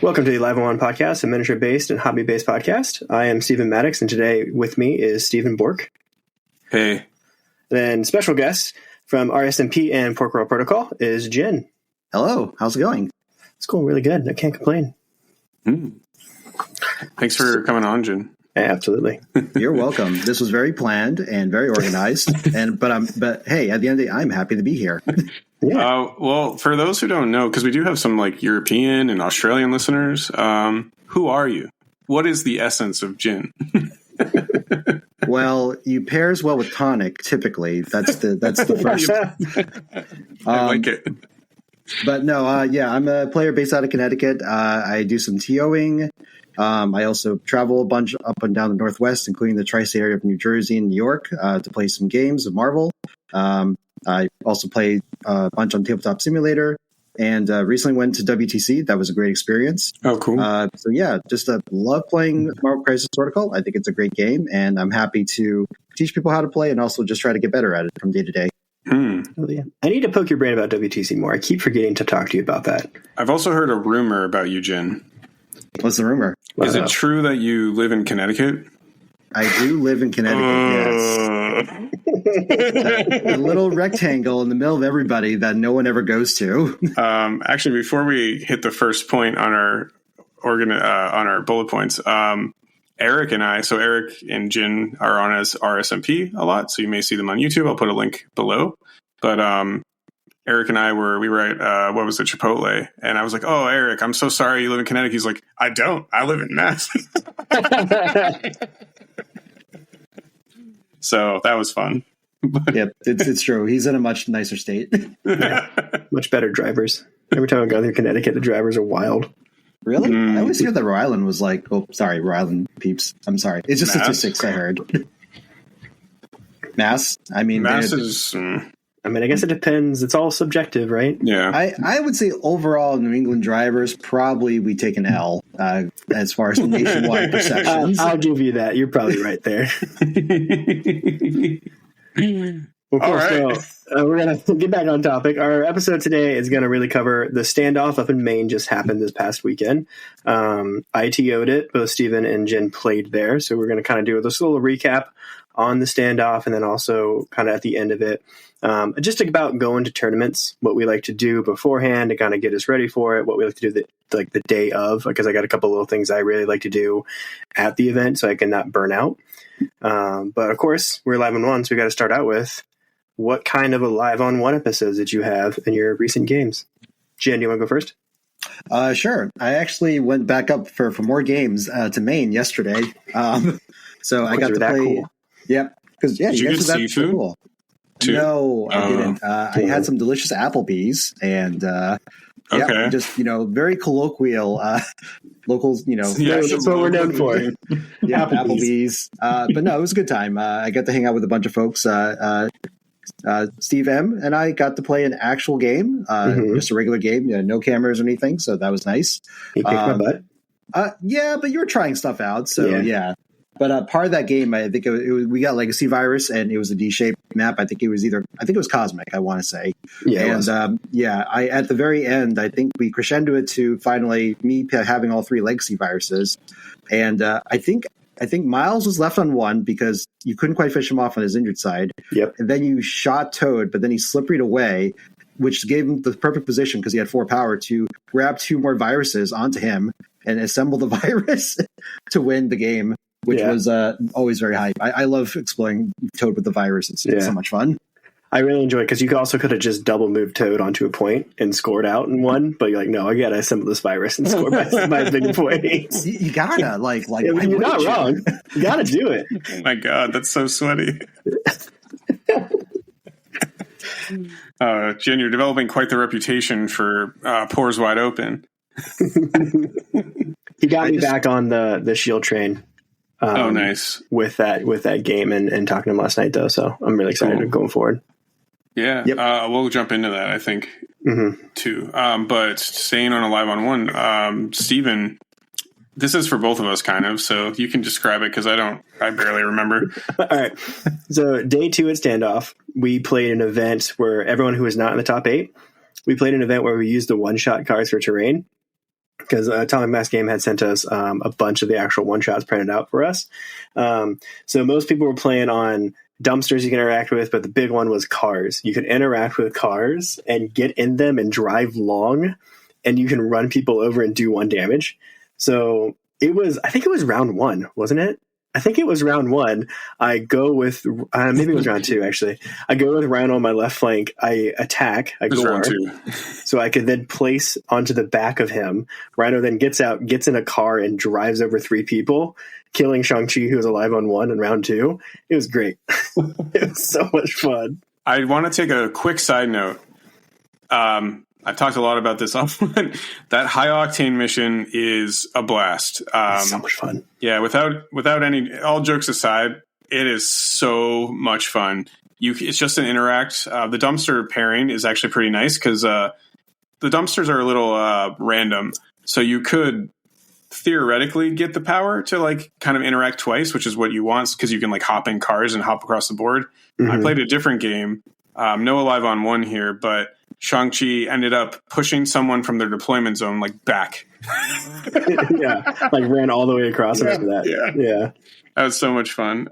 Welcome to the Live on One podcast, a miniature-based and hobby-based podcast. I am Stephen Maddox, and today with me is Stephen Bourque. Hey. Then special guest from RSMP and Pork Roll Protocol is Jian. Hello. How's it going? It's going really good. I can't complain. Thanks for coming on, Jian. Yeah, absolutely. You're welcome. This was very planned and very organized. But hey, at the end of the day, I'm happy to be here. Yeah. Well, for those who don't know, because we do have some like European and Australian listeners, who are you? What is the essence of Jian? Well, you pairs well with tonic. Typically, that's the first. I like it. But no, I'm a player based out of Connecticut. I do some TOing. I also travel a bunch up and down the Northwest, including the tri-state area of New Jersey and New York, to play some games of Marvel. I also play a bunch on Tabletop Simulator, and recently went to WTC. That was a great experience. Oh, cool. So yeah, just love playing Marvel Crisis Protocol. I think it's a great game, and I'm happy to teach people how to play and also just try to get better at it from day to day. Oh, yeah. I need to poke your brain about WTC more. I keep forgetting to talk to you about that. I've also heard a rumor about you, Jian. What's the rumor? Is it true that you live in Connecticut? I do live in Connecticut, yes. A little rectangle in the middle of everybody that no one ever goes to. Actually, before we hit the first point on our bullet points, Eric and I, so Eric and Jian are on as RSMP a lot, so you may see them on YouTube. I'll put a link below. But Eric and I we were at, Chipotle, and I was like, oh, Eric, I'm so sorry you live in Connecticut. He's like, I don't. I live in Mass. So that was fun. Yep, it's true. He's in a much nicer state. Yeah, much better drivers. Every time I go through Connecticut, the drivers are wild. Really? I always hear that Rhode Island was like, oh, sorry, Rhode Island peeps. I'm sorry. It's just statistics I heard. Mass? I mean, Mass is... I guess it depends. It's all subjective, right? Yeah. I would say overall, New England drivers, probably we take an L as far as the nationwide perceptions. I'll give you that. You're probably right there. Well, cool. Right. So we're going to get back on topic. Our episode today is going to really cover the standoff up in Maine just happened this past weekend. I TO'd it. Both Stephen and Jian played there. So we're going to kind of do this little recap on the standoff, and then also kind of at the end of it, just about going to tournaments, what we like to do beforehand to kind of get us ready for it, what we like to do the day of, because I got a couple little things I really like to do at the event so I can not burn out. But of course, we're live on one, so we got to start out with what kind of a live on one episodes did you have in your recent games? Jian, do you want to go first? Sure. I actually went back up for more games to Maine yesterday. So I got to play. Cool. Yep. Because did you get seafood? Cool. No, I didn't. I had some delicious Applebee's, and okay. Just very colloquial locals. That's what we're known for. Yeah, Applebee's. But no, it was a good time. I got to hang out with a bunch of folks. Steve M and I got to play an actual game, just a regular game, no cameras or anything. So that was nice. He kicked my butt. Yeah, but you were trying stuff out, so yeah. But part of that game, I think we got Legacy Virus, and it was a D-shaped map. I think it was Cosmic, I want to say. Yeah, and at the very end, I think we crescendoed to finally me having all three Legacy Viruses, and I think Miles was left on one because you couldn't quite fish him off on his injured side. Yep. And then you shot Toad, but then he slipperied away, which gave him the perfect position because he had 4 power to grab 2 more viruses onto him and assemble the virus to win the game. Which was always very hype. I love exploring Toad with the virus. It's so much fun. I really enjoy it because you also could have just double moved Toad onto a point and scored out and won. But you're like, no, I got to assemble this virus and score by big points. You gotta you're not wrong. You got to do it. Oh my God, that's so sweaty. Jian, you're developing quite the reputation for pores wide open. He got me back on the shield train. Nice. With that game and talking to him last night, though. So I'm really excited going forward. Yeah. Yep. We'll jump into that, I think, too. But staying on a live on one, Stephen, this is for both of us kind of, so you can describe it because I barely remember. All right. So day 2 at Standoff, we played an event where everyone who was not in the top 8, we played an event where we used the one-shot cards for terrain. because Atomic Mass Game had sent us a bunch of the actual one-shots printed out for us. So most people were playing on dumpsters you can interact with, but the big one was cars. You could interact with cars and get in them and drive long, and you can run people over and do 1 damage. So I think it was round 1, wasn't it? I think it was round 1. I go with maybe it was round 2 actually. I go with Rhino on my left flank. I attack. I go round 2, so I could then place onto the back of him. Rhino then gets out, gets in a car, and drives over 3 people, killing Shang-Chi, who was alive on 1 in round 2. It was great. It was so much fun. I want to take a quick side note. I've talked a lot about this often. That high octane mission is a blast. It's so much fun. Yeah, without any, all jokes aside, it is so much fun. It's just an interact. The dumpster pairing is actually pretty nice because the dumpsters are a little random. So you could theoretically get the power to like kind of interact twice, which is what you want because you can like hop in cars and hop across the board. Mm-hmm. I played a different game. No alive on 1 here, but Shang-Chi ended up pushing someone from their deployment zone like back. Yeah, like ran all the way across after that. Yeah. That was so much fun.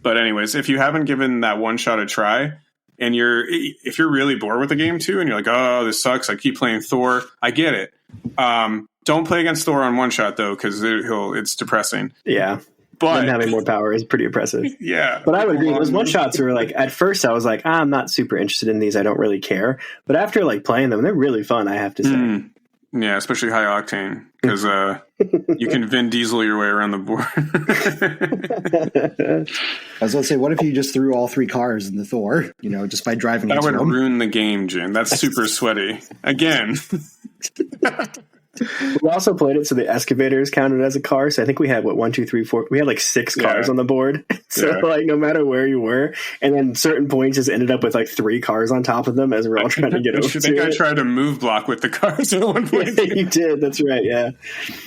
But anyways, if you haven't given that one shot a try, and if you're really bored with the game too, and you're like, oh, this sucks, I keep playing Thor, I get it. Don't play against Thor on one shot though, because it's depressing. Yeah. But having more power is pretty impressive. Yeah. But I would agree. Those one shots were like, at first I was like, I'm not super interested in these. I don't really care. But after like playing them, they're really fun, I have to say. Yeah, especially high octane, because you can Vin Diesel your way around the board. I was going to say, what if you just threw all 3 cars in the Thor, just by driving into them? That would ruin the game, Jin. That's super sweaty. Again. We also played it so the excavators counted as a car. So I think we had 1, 2, 3, 4. We had like 6 cars on the board. So like no matter where you were, and then certain points just ended up with like 3 cars on top of them as we're all trying to get over. I think I tried to move block with the cars at one point. Yeah, you did. That's right. Yeah.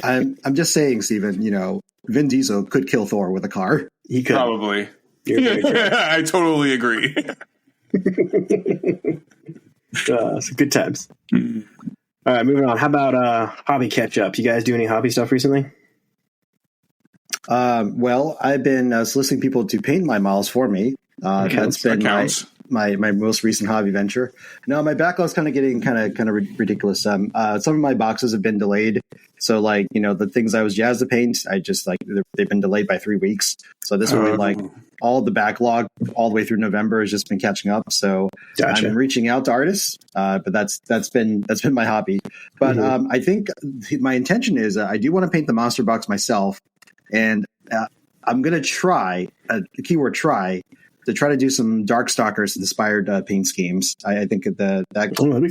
I'm just saying, Stephen. Vin Diesel could kill Thor with a car. He could probably. I totally agree. So good times. All right, moving on. How about hobby catch up? You guys do any hobby stuff recently? Well, I've been soliciting people to paint my models for me. That's been my most recent hobby venture. No, my backlog's kind of getting kind of ridiculous. Some of my boxes have been delayed. So like, the things I was jazzed to paint, I just like, they've been delayed by 3 weeks. So this will be like all the backlog all the way through November has just been catching up. So I've been reaching out to artists, but that's been my hobby. But I think my intention is I do want to paint the monster box myself. And I'm going to try, the keyword try, to try to do some Darkstalkers inspired paint schemes. I think that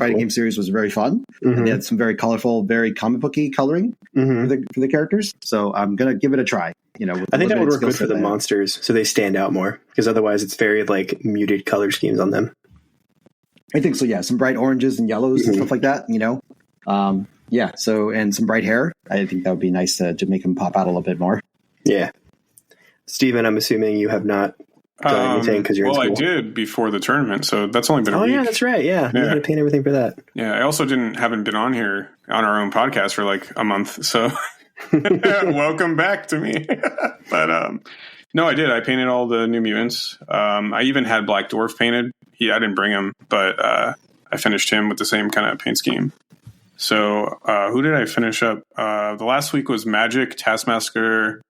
fighting game series was very fun. And they had some very colorful, very comic booky coloring for the characters. So I'm going to give it a try. I think that would work good for the monsters, so they stand out more, because otherwise it's very like muted color schemes on them. I think so. Yeah, some bright oranges and yellows and stuff like that. Yeah. So and some bright hair. I think that would be nice to make them pop out a little bit more. Yeah. Steven, I'm assuming you have not done anything because you're in school. I did before the tournament, so that's only been a week. Yeah, that's right. Yeah. You had to paint everything for that. Yeah, I also haven't been on here on our own podcast for like a month, so welcome back to me. But no, I did. I painted all the New Mutants. I even had Black Dwarf painted. I didn't bring him, but I finished him with the same kind of paint scheme. So who did I finish up? The last week was Magic, Taskmaster,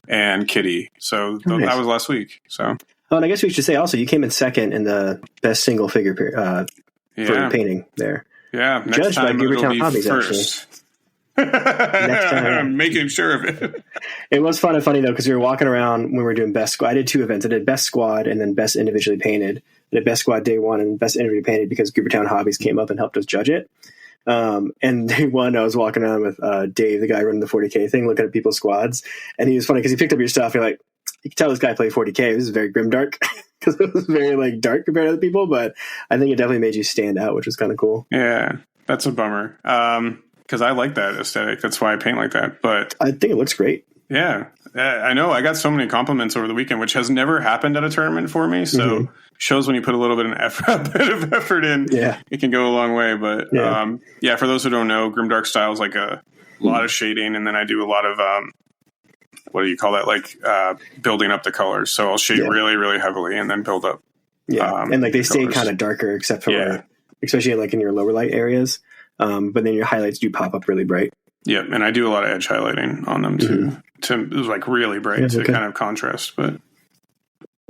and Kitty. So that was last week. So. Oh, and I guess we should say also you came in second in the best single figure for painting there. Yeah, next judged time by Goobertown Hobbies first. Actually. Next time, I'm making sure of it. It was fun and funny though, because we were walking around when we were doing best squad. I did 2 events. I did best squad and then best individually painted. I did best squad day 1 and best individually painted because Goobertown Hobbies came up and helped us judge it. And day 1, I was walking around with Dave, the guy running the 40K thing, looking at people's squads, and he was funny because he picked up your stuff. You're like, you can tell this guy played 40K. This is very grimdark because it was very like dark compared to other people, but I think it definitely made you stand out, which was kind of cool. Yeah, that's a bummer because I like that aesthetic. That's why I paint like that. But I think it looks great. Yeah, I know. I got so many compliments over the weekend, which has never happened at a tournament for me. So shows when you put a little bit of effort in, it can go a long way. But for those who don't know, Grimdark style is like a lot of shading, and then I do a lot of what do you call that? Like building up the colors. So I'll shade really, really heavily and then build up. Yeah, and like they stay kind of darker, except for especially like in your lower light areas. But then your highlights do pop up really bright. Yeah, and I do a lot of edge highlighting on them too. To like really bright to kind of contrast. But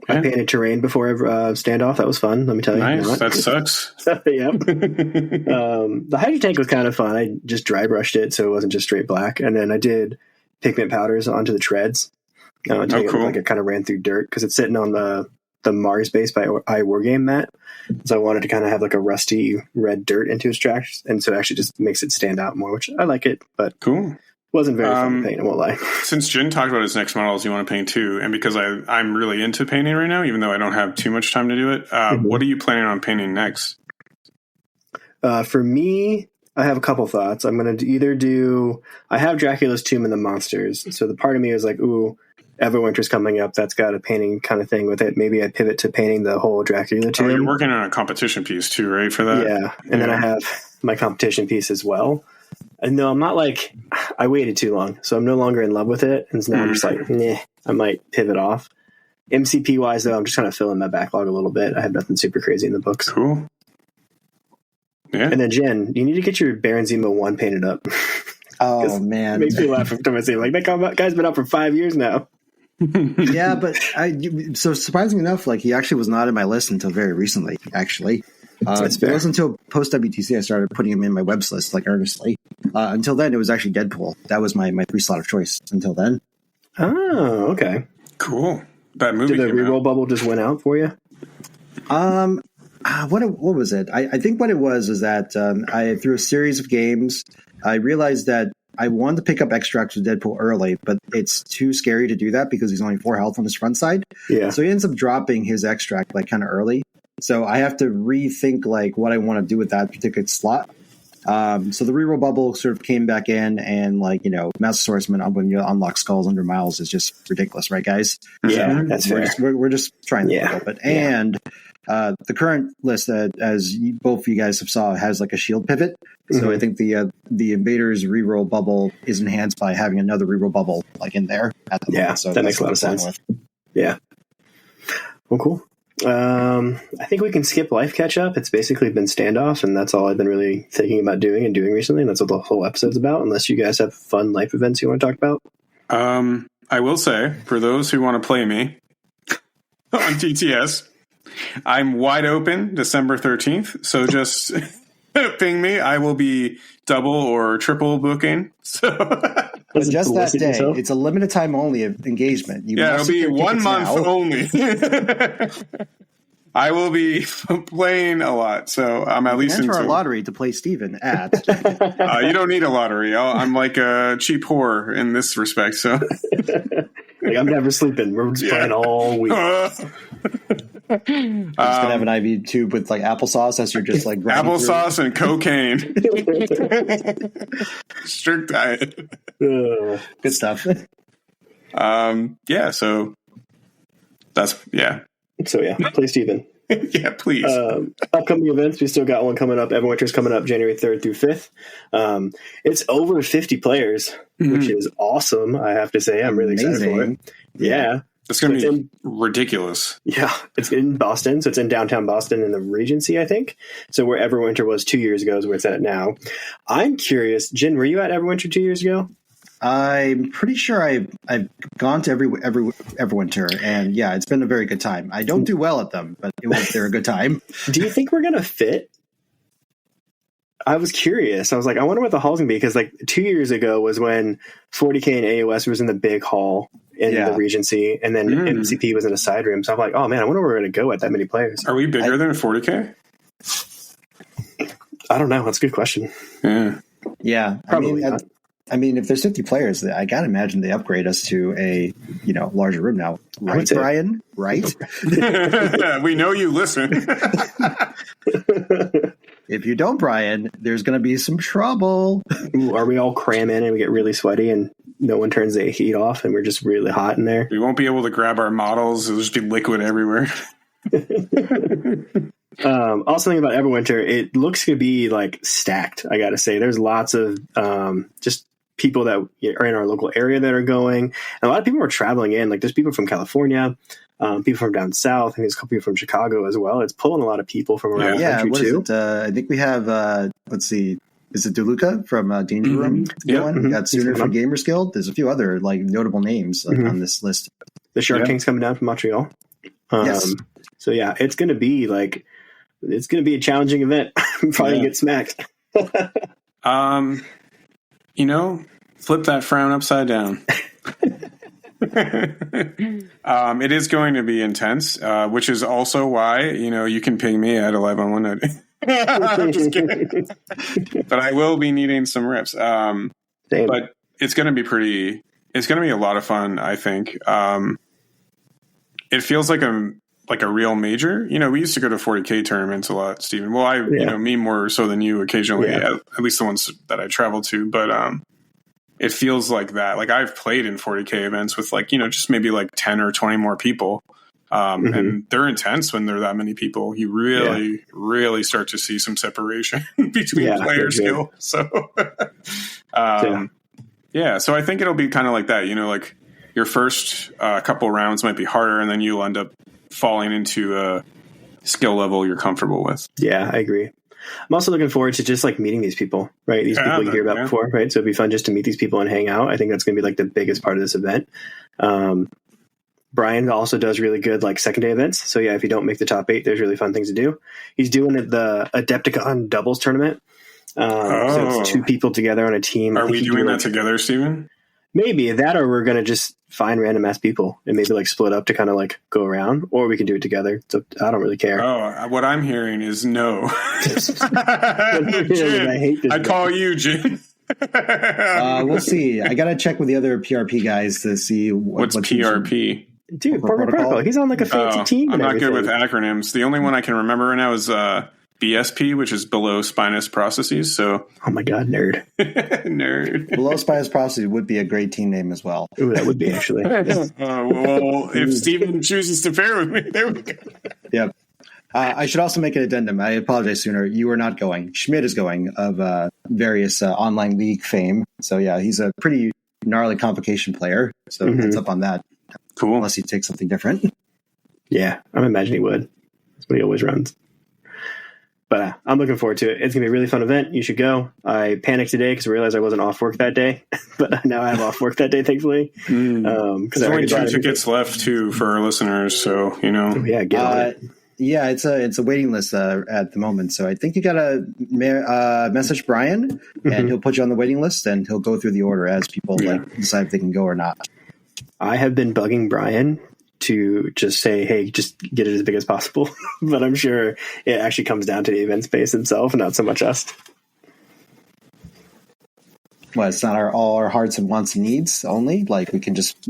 I painted terrain before Standoff. That was fun. Let me tell you. Nice. That sucks. Yep. The Hydro Tank was kind of fun. I just dry brushed it, so it wasn't just straight black. And then I did pigment powders onto the treads. Cool. Like it kind of ran through dirt because it's sitting on the Mars base by iWargame mat. So I wanted to kind of have like a rusty red dirt into its tracks, and so it actually just makes it stand out more, which I like it. But cool. Wasn't very fun to paint, I won't lie. Since Jin talked about his next models you want to paint too, and because I'm really into painting right now, even though I don't have too much time to do it, what are you planning on painting next? For me, I have a couple thoughts. I'm going to I have Dracula's Tomb and the Monsters. So the part of me is like, ooh, Everwinter's coming up. That's got a painting kind of thing with it. Maybe I pivot to painting the whole Dracula Tomb. Oh, you're working on a competition piece too, right, for that? Yeah. And then I have my competition piece as well. And no, I'm not like, I waited too long, so I'm no longer in love with it. And so now I'm just like, I might pivot off. MCP wise, though, I'm just kind of filling my backlog a little bit. I have nothing super crazy in the books. Cool. Yeah. And then Jen, you need to get your Baron Zemo 1 painted up. Oh, man. It makes me laugh every time I say, like, that guy's been out for 5 years now. Yeah, but so surprisingly enough, like he actually was not in my list until very recently, actually. It wasn't until post WTC I started putting him in my webs list, like earnestly. Until then, it was actually Deadpool. That was my 3-slot of choice until then. Oh, okay. Cool. That movie. Did the reroll bubble just went out for you? What was it? I think what it was is that I through a series of games, I realized that I wanted to pick up extracts with Deadpool early, but it's too scary to do that because he's only 4 health on his front side. Yeah. So he ends up dropping his extract like kind of early. So I have to rethink like what I want to do with that particular slot. So the reroll bubble sort of came back in, and like, you know, Master Swordsman when you unlock skulls under Miles is just ridiculous, right, guys? Yeah, so that's fair. We're just trying that a little bit. And the current list, as both of you guys have saw, has like a shield pivot. So I think the Invaders reroll bubble is enhanced by having another reroll bubble like in there at the moment. So that makes a lot of sense. Yeah. Well, cool. I think we can skip life catch up. It's basically been Standoff, and that's all I've been really thinking about doing recently. And that's what the whole episode's about, unless you guys have fun life events you want to talk about. I will say, for those who want to play me on TTS, I'm wide open December 13th. So just ping me. I will be double or triple booking. So just that day. It's a limited time only engagement. It'll be 1 month only. I will be playing a lot, so I'm at least enter a lottery to play Stephen at. You don't need a lottery. I'm like a cheap whore in this respect. So, like, I'm never sleeping. We're just playing all week. I'm just gonna have an IV tube with like applesauce as you're just like applesauce and cocaine. Strict diet. Good stuff. So that's So play Steven. Yeah, please. Upcoming events, we still got one coming up. Everwinter's coming up January 3rd through 5th. It's over 50 players, which is awesome. I have to say, I'm really excited for it. Yeah. It's going to be ridiculous. Yeah, it's in Boston. So it's in downtown Boston in the Regency, I think. So where Everwinter was 2 years ago is where it's at now. I'm curious, Jin, were you at Everwinter 2 years ago? I'm pretty sure I've gone to every Everwinter, and yeah, it's been a very good time. I don't do well at them, but they're a good time. Do you think we're going to fit? I was curious. I was like, I wonder what the hall's going to be, because like 2 years ago was when 40K and AOS was in the big hall in the Regency, and then MCP was in a side room. So I'm like, oh man, I wonder where we're going to go at that many players. Are we bigger than 40K? I don't know. That's a good question. Yeah. Probably not. I mean, if there's 50 players, I gotta imagine they upgrade us to a larger room now, right, Brian? Right? We know you listen. If you don't, Brian, there's going to be some trouble. Ooh, are we all cram in and we get really sweaty and no one turns the heat off and we're just really hot in there? We won't be able to grab our models. It'll just be liquid everywhere. Also thinking about Everwinter, it looks to be like stacked. I got to say, there's lots of just people that are in our local area that are going. And a lot of people are traveling in. Like there's people from California, people from down south, and there's a couple people from Chicago as well. It's pulling a lot of people from around the country too. I think we have. Let's see. Is it DeLuca from Danger Room? We got Sooner from Gamers Guild. There's a few other like notable names on this list. The Shark King's coming down from Montreal. Yes. So yeah, it's going to be a challenging event. I'm probably gonna get smacked. Flip that frown upside down. It is going to be intense, which is also why, you can ping me at Alive on One Night. I'm just kidding. But I will be needing some rips. But it's going to be it's going to be a lot of fun, I think. It feels like a real major. We used to go to 40K tournaments a lot, Stephen. Well, me more so than you occasionally, at least the ones that I travel to. But it feels like that. Like I've played in 40K events with just maybe like 10 or 20 more people. And they're intense when there are that many people. You really, really start to see some separation between player skill. So, so I think it'll be kind of like that. Like your first couple rounds might be harder, and then you'll end up falling into a skill level you're comfortable with. Yeah, I agree. I'm also looking forward to just like meeting these people, right? These people you hear about before, right? So it'd be fun just to meet these people and hang out. I think that's going to be like the biggest part of this event. Brian also does really good like second day events. So yeah, if you don't make the top 8, there's really fun things to do. He's doing the Adepticon doubles tournament. So it's 2 people together on a team. Are we doing that together, Steven? Maybe that, or we're going to just find random ass people and maybe like split up to kind of like go around, or we can do it together. So I don't really care. Oh, what I'm hearing is no. I hate this. I call you, Jin. We'll see. I got to check with the other PRP guys to see what's PRP. Dude, protocol. He's on like a fancy team. I'm not good with acronyms. The only one I can remember right now is BSP, which is below spinous processes. So, oh my god, nerd. Below spinous processes would be a great team name as well. Ooh, that would be actually. Well, if Steven chooses to pair with me, there we go. Yep. I should also make an addendum. I apologize, Sooner. You are not going. Schmidt is going, of various online league fame. So yeah, he's a pretty gnarly convocation player. So heads up on that. Cool. Unless he takes something different. Yeah, I'm imagining he would. That's what he always runs. But I'm looking forward to it. It's going to be a really fun event. You should go. I panicked today because I realized I wasn't off work that day. But now I have off work that day, thankfully. There's only 2 tickets left, too, for our listeners. So, Yeah, get on it. Yeah, it's a waiting list at the moment. So I think you got to message Brian, and he'll put you on the waiting list, and he'll go through the order as people decide if they can go or not. I have been bugging Brian to just say, hey, just get it as big as possible. But I'm sure it actually comes down to the event space itself, not so much us. Well, it's not all our hearts and wants and needs only. Like we can just,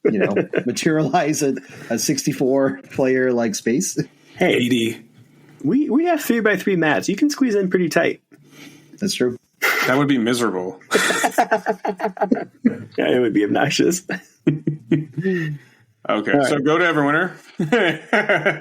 materialize a 64 player like space. Hey, 80. We have 3x3 mats. You can squeeze in pretty tight. That's true. That would be miserable. Yeah, it would be obnoxious. Okay, so go to Everwinter.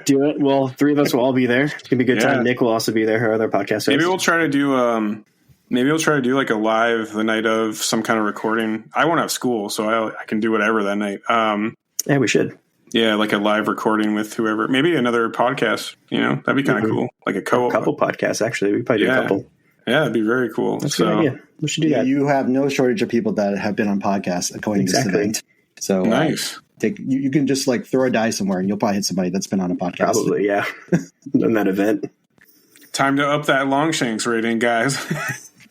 Do it. Well, 3 of us will all be there. It's gonna be a good time. Nick will also be there. Her other podcast. Maybe we'll try to do. Maybe we'll try to do like a live the night of some kind of recording. I won't have school, so I can do whatever that night. Yeah, we should. Yeah, like a live recording with whoever. Maybe another podcast. That'd be kind of cool. Like a couple podcasts. Actually, we probably do a couple. Yeah, it'd be very cool. That's a good idea. We should do that. You have no shortage of people that have been on podcasts according to this event. So nice. You can just like throw a die somewhere and you'll probably hit somebody that's been on a podcast. Probably, yeah. On that event. Time to up that Longshanks rating, guys.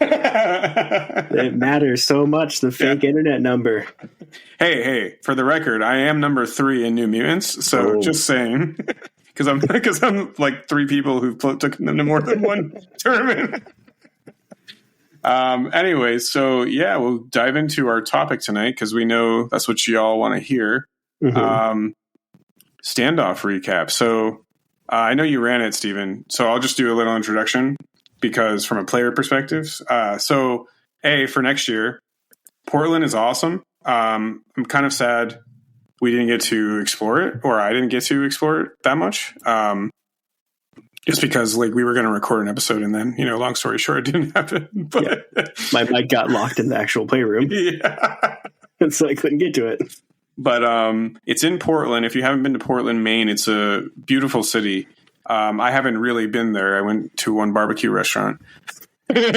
It matters so much, the fake internet number. Hey, for the record, I am number 3 in New Mutants, so just saying. Because I'm like 3 people who took them to more than one tournament. Anyway, so yeah, we'll dive into our topic tonight because we know that's what you all want to hear. Standoff recap. So I know you ran it, Stephen. So I'll just do a little introduction because from a player perspective. So for next year, Portland is awesome. I'm kind of sad we didn't get to explore it, or I didn't get to explore it that much. Just because like we were going to record an episode and then, long story short, it didn't happen. But my mic got locked in the actual playroom. Yeah. And so I couldn't get to it. But it's in Portland. If you haven't been to Portland, Maine, it's a beautiful city. I haven't really been there. I went to one barbecue restaurant. But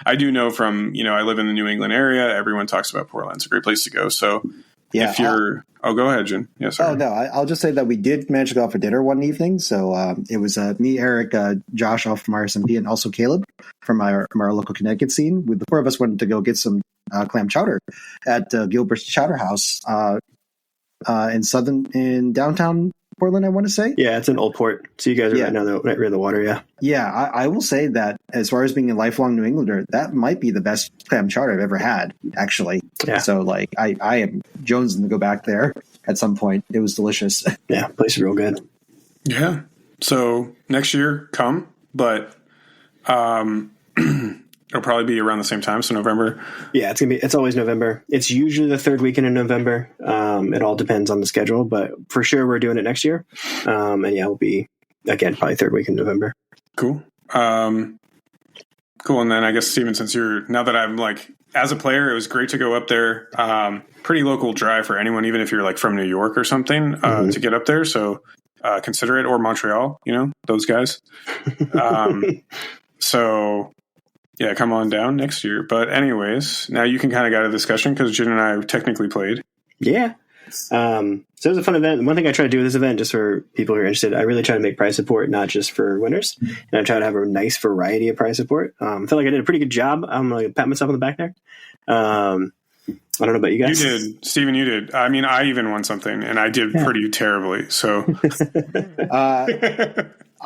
I do know from, I live in the New England area. Everyone talks about Portland. It's a great place to go. So if you're... go ahead, Jen. Yes. Yeah, no, I'll just say that we did manage to go out for dinner one evening. So it was me, Eric, Josh off from RSMP, and also Caleb from our local Connecticut scene. The four of us went to go get some clam chowder at Gilbert's Chowder House in downtown Portland, I want to say. Yeah, it's an old port. So you guys are right near the water, yeah. Yeah, I will say that as far as being a lifelong New Englander, that might be the best clam chowder I've ever had, actually. Yeah. So, like, I am jonesing to go back there at some point. It was delicious. Yeah, place is real good. Yeah. So next year, come, but it'll probably be around the same time, so November. Yeah, it's always November. It's usually the third weekend in November. It all depends on the schedule, but for sure we're doing it next year. And yeah, it'll be again probably third week in November. Cool. Cool. And then I guess Steven, since now that I'm like as a player, it was great to go up there. Pretty local drive for anyone, even if you're like from New York or something, to get up there. So consider it, or Montreal. Those guys. So. Yeah, come on down next year. But anyways, now you can kind of get a discussion because Jen and I technically played. Yeah. So it was a fun event. One thing I try to do with this event, just for people who are interested, I really try to make prize support not just for winners. And I try to have a nice variety of prize support. I feel like I did a pretty good job. I'm going to pat myself on the back there. I don't know about you guys. You did. Steven, you did. I mean, I even won something, and I did pretty terribly. So...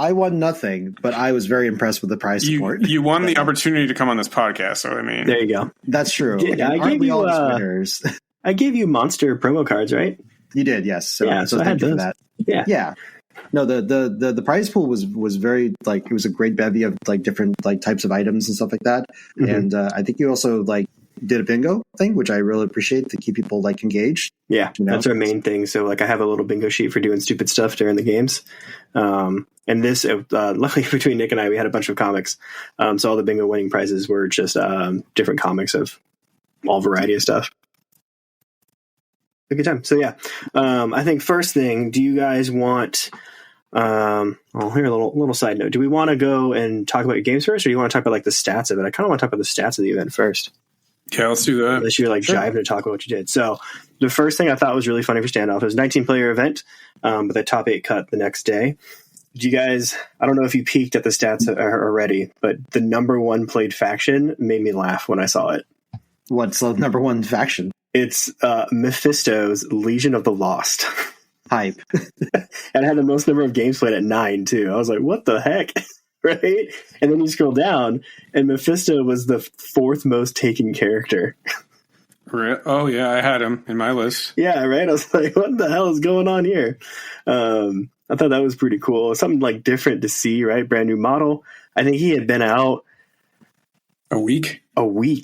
I won nothing, but I was very impressed with the prize support. You won the opportunity to come on this podcast, so I mean... There you go. That's true. Yeah, I gave you winners. I gave you monster promo cards, right? You did, yes. So I thank you for that. Yeah. No, the prize pool was very, like, it was a great bevy of, like, different, like, types of items and stuff like that. Mm-hmm. And I think you also, like, did a bingo thing, which I really appreciate to keep people, like, engaged. Yeah, that's our main thing. So, like, I have a little bingo sheet for doing stupid stuff during the games. And this, luckily between Nick and I, we had a bunch of comics. So all the bingo winning prizes were just different comics of all variety of stuff. A good time. So yeah, I think first thing, do you guys want? Here a little side note. Do we want to go and talk about your games first, or do you want to talk about like the stats of it? I kind of want to talk about the stats of the event first. Yeah, let's do that. Unless you're like jiving to talk about what you did. So the first thing I thought was really funny for Standoff. It was a 19-player event, but the top 8 cut the next day. Did you guys? I don't know if you peeked at the stats already, but the number 1 played faction made me laugh when I saw it. What's the number 1 faction? It's Mephisto's Legion of the Lost. Hype. And it had the most number of games played at 9 too. I was like, what the heck? Right? And then you scroll down, and Mephisto was the 4th most taken character. Oh yeah, I had him in my list. Yeah, right. I was like, what the hell is going on here? I thought that was pretty cool. Something like different to see, right? Brand new model. I think he had been out a week.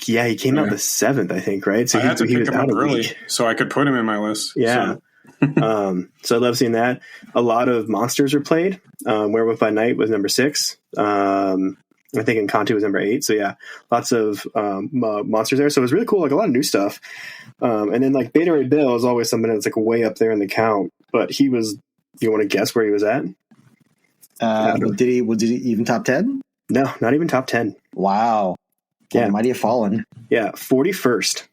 Yeah, he came out the 7th, I think, right? So I had to pick him up early week. So I could put him in my list. Yeah. So I love seeing that. A lot of monsters were played. Werewolf by Night was number 6. I think Encanto was number 8. So yeah, lots of monsters there. So it was really cool, like a lot of new stuff. And then like Beta Ray Bill is always something that's like way up there in the count. But he was. You want to guess where he was at? Did he even top 10? No, not even top 10. Wow. Yeah, mighty have fallen. Yeah, 41st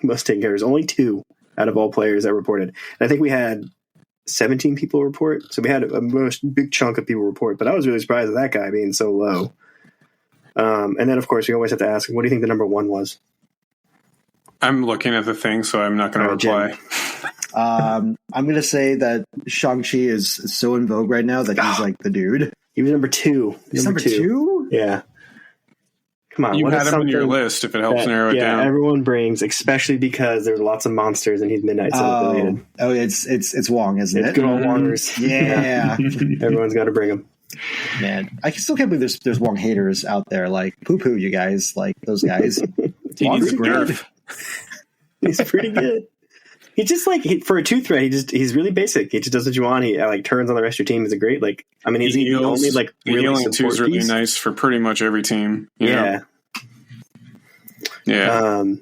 most taken characters. Only 2 out of all players that reported. And I think we had 17 people report. So we had a big chunk of people report. But I was really surprised at that guy being so low. And then, of course, we always have to ask, what do you think the number 1 was? I'm looking at the thing, so I'm not going to reply. I'm going to say that Shang-Chi is so in vogue right now that he's like the dude. He was number 2. He's number 2? Yeah. Come on. You had him on your list if it helps narrow it down. Yeah, everyone brings, especially because there's lots of monsters and he's Midnight Sun affiliated. Oh, it's Wong, isn't it? Good old Wongers. Yeah. Everyone's got to bring him. Man, I still can't believe there's Wong haters out there. Like, poo-poo, you guys. Like, those guys. He needs a nerf. He's pretty good. He just like for a 2-threat, he's really basic. He just does what you want. He like turns on the rest of your team. He's a great like. I mean, he's the only like really healing too is really piece. nice for pretty much every team. Yeah. So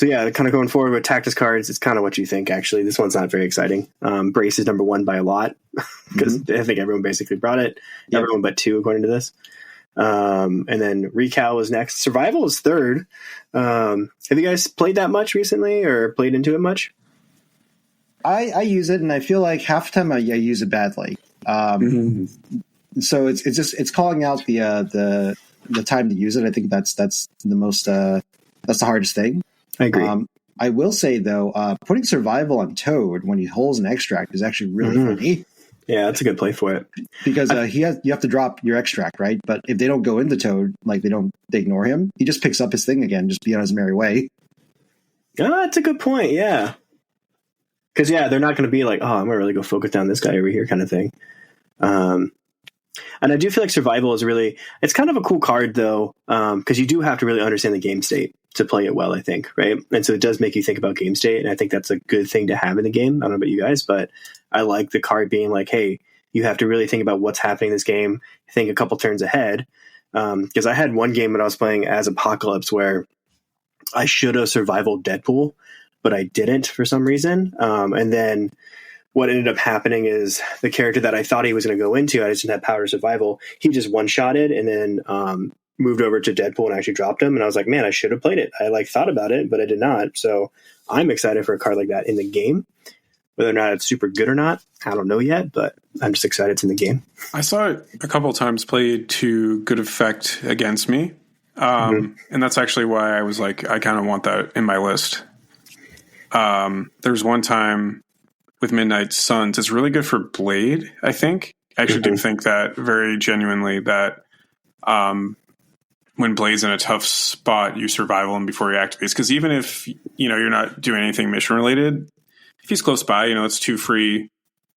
yeah, kind of going forward with Tactics cards, it's kind of what you think. Actually, this one's not very exciting. Brace is number 1 by a lot because I think everyone basically brought it. Yep. Everyone but 2, according to this. And then Recal is next. Survival is 3rd. Have you guys played that much recently or played into it much? I use it, and I feel like half the time I use it badly. So it's calling out the time to use it. I think that's the most that's the hardest thing. I agree. I will say though, putting survival on Toad when he holds an extract is actually really funny. Yeah, that's a good play for it because you have to drop your extract, right? But if they don't go into Toad, like they ignore him. He just picks up his thing again, just be on his merry way. Oh, that's a good point. Yeah, because they're not going to be like, oh, I'm going to really go focus down this guy over here, kind of thing. And I do feel like survival is it's kind of a cool card though, because you do have to really understand the game state to play it well, I think, right? And so it does make you think about game state, and I think that's a good thing to have in the game. I don't know about you guys, but I like the card being like, hey, you have to really think about what's happening in this game, think a couple turns ahead. Because I had one game that I was playing as Apocalypse where I should have survival Deadpool, but I didn't for some reason. And then what ended up happening is the character that I thought he was going to go into, I just didn't have power to survival. He just one-shotted and then moved over to Deadpool and actually dropped him. And I was like, man, I should have played it. I thought about it, but I did not. So I'm excited for a card like that in the game. Whether or not it's super good or not, I don't know yet, but I'm just excited it's in the game. I saw it a couple of times played to good effect against me. And that's actually why I was like, I kind of want that in my list. There's one time with Midnight Suns, it's really good for Blade, I think. I actually do think that very genuinely that when Blade's in a tough spot, you survival him before he activates. Because even if you're not doing anything mission related, if he's close by, it's 2 free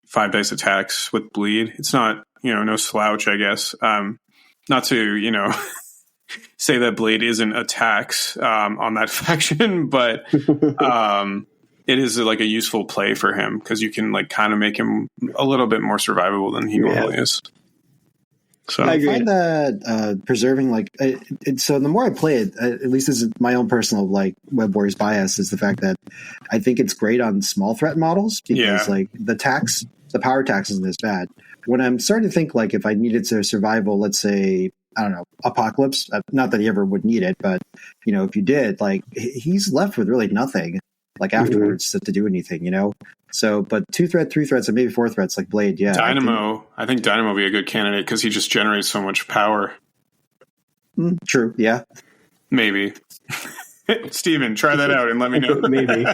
5 dice attacks with bleed. It's not no slouch, I guess. Not to say that Blade isn't attacks on that faction, but it is like a useful play for him because you can like kind of make him a little bit more survivable than he normally is. So I find that preserving so the more I play it, at least this is my own personal like Web Warriors bias, is the fact that I think it's great on small threat models because like the power tax isn't as bad. When I'm starting to think like if I needed to survival, let's say, I don't know, Apocalypse, not that he ever would need it, but if you did, like he's left with really nothing like afterwards to do anything, So, but 2-threat, 3 threats, and maybe 4 threats like Blade, yeah. Dynamo, I think Dynamo would be a good candidate because he just generates so much power. True, yeah. Maybe. Steven, try that out and let me know. Maybe.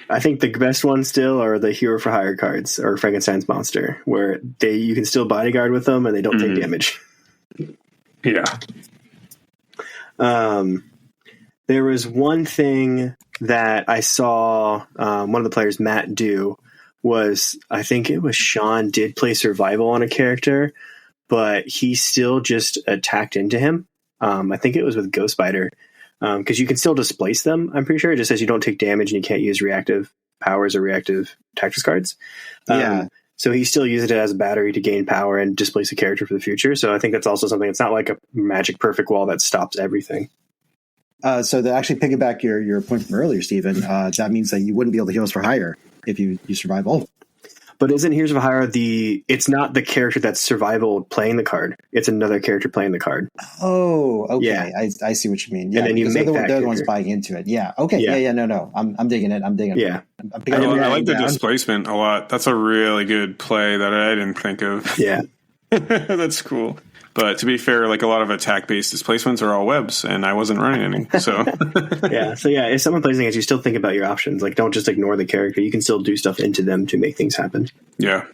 I think the best ones still are the Hero for Hire cards or Frankenstein's Monster, where you can still bodyguard with them and they don't take damage. Yeah. There was one thing that I saw one of the players, Matt, do was, I think it was Sean, did play survival on a character, but he still just attacked into him. I think it was with Ghost Spider, because you can still displace them, I'm pretty sure. It just says you don't take damage and you can't use reactive powers or reactive tactics cards. So he still uses it as a battery to gain power and displace a character for the future. So I think that's also something. It's not like a magic perfect wall that stops everything. So to actually piggyback your point from earlier, Stephen, that means that you wouldn't be able to Heroes for Hire if you survive all. But isn't Heroes for Hire it's not the character that's survival playing the card. It's another character playing the card. Oh, okay. Yeah. I see what you mean. Yeah, and then you make they're the ones buying into it. Yeah. Okay. Yeah. No. I'm digging it. Yeah. I like the displacement a lot. That's a really good play that I didn't think of. Yeah. That's cool. But to be fair, like a lot of attack-based displacements are all webs, and I wasn't running any. So if someone plays against you, still think about your options. Like, don't just ignore the character. You can still do stuff into them to make things happen. Yeah.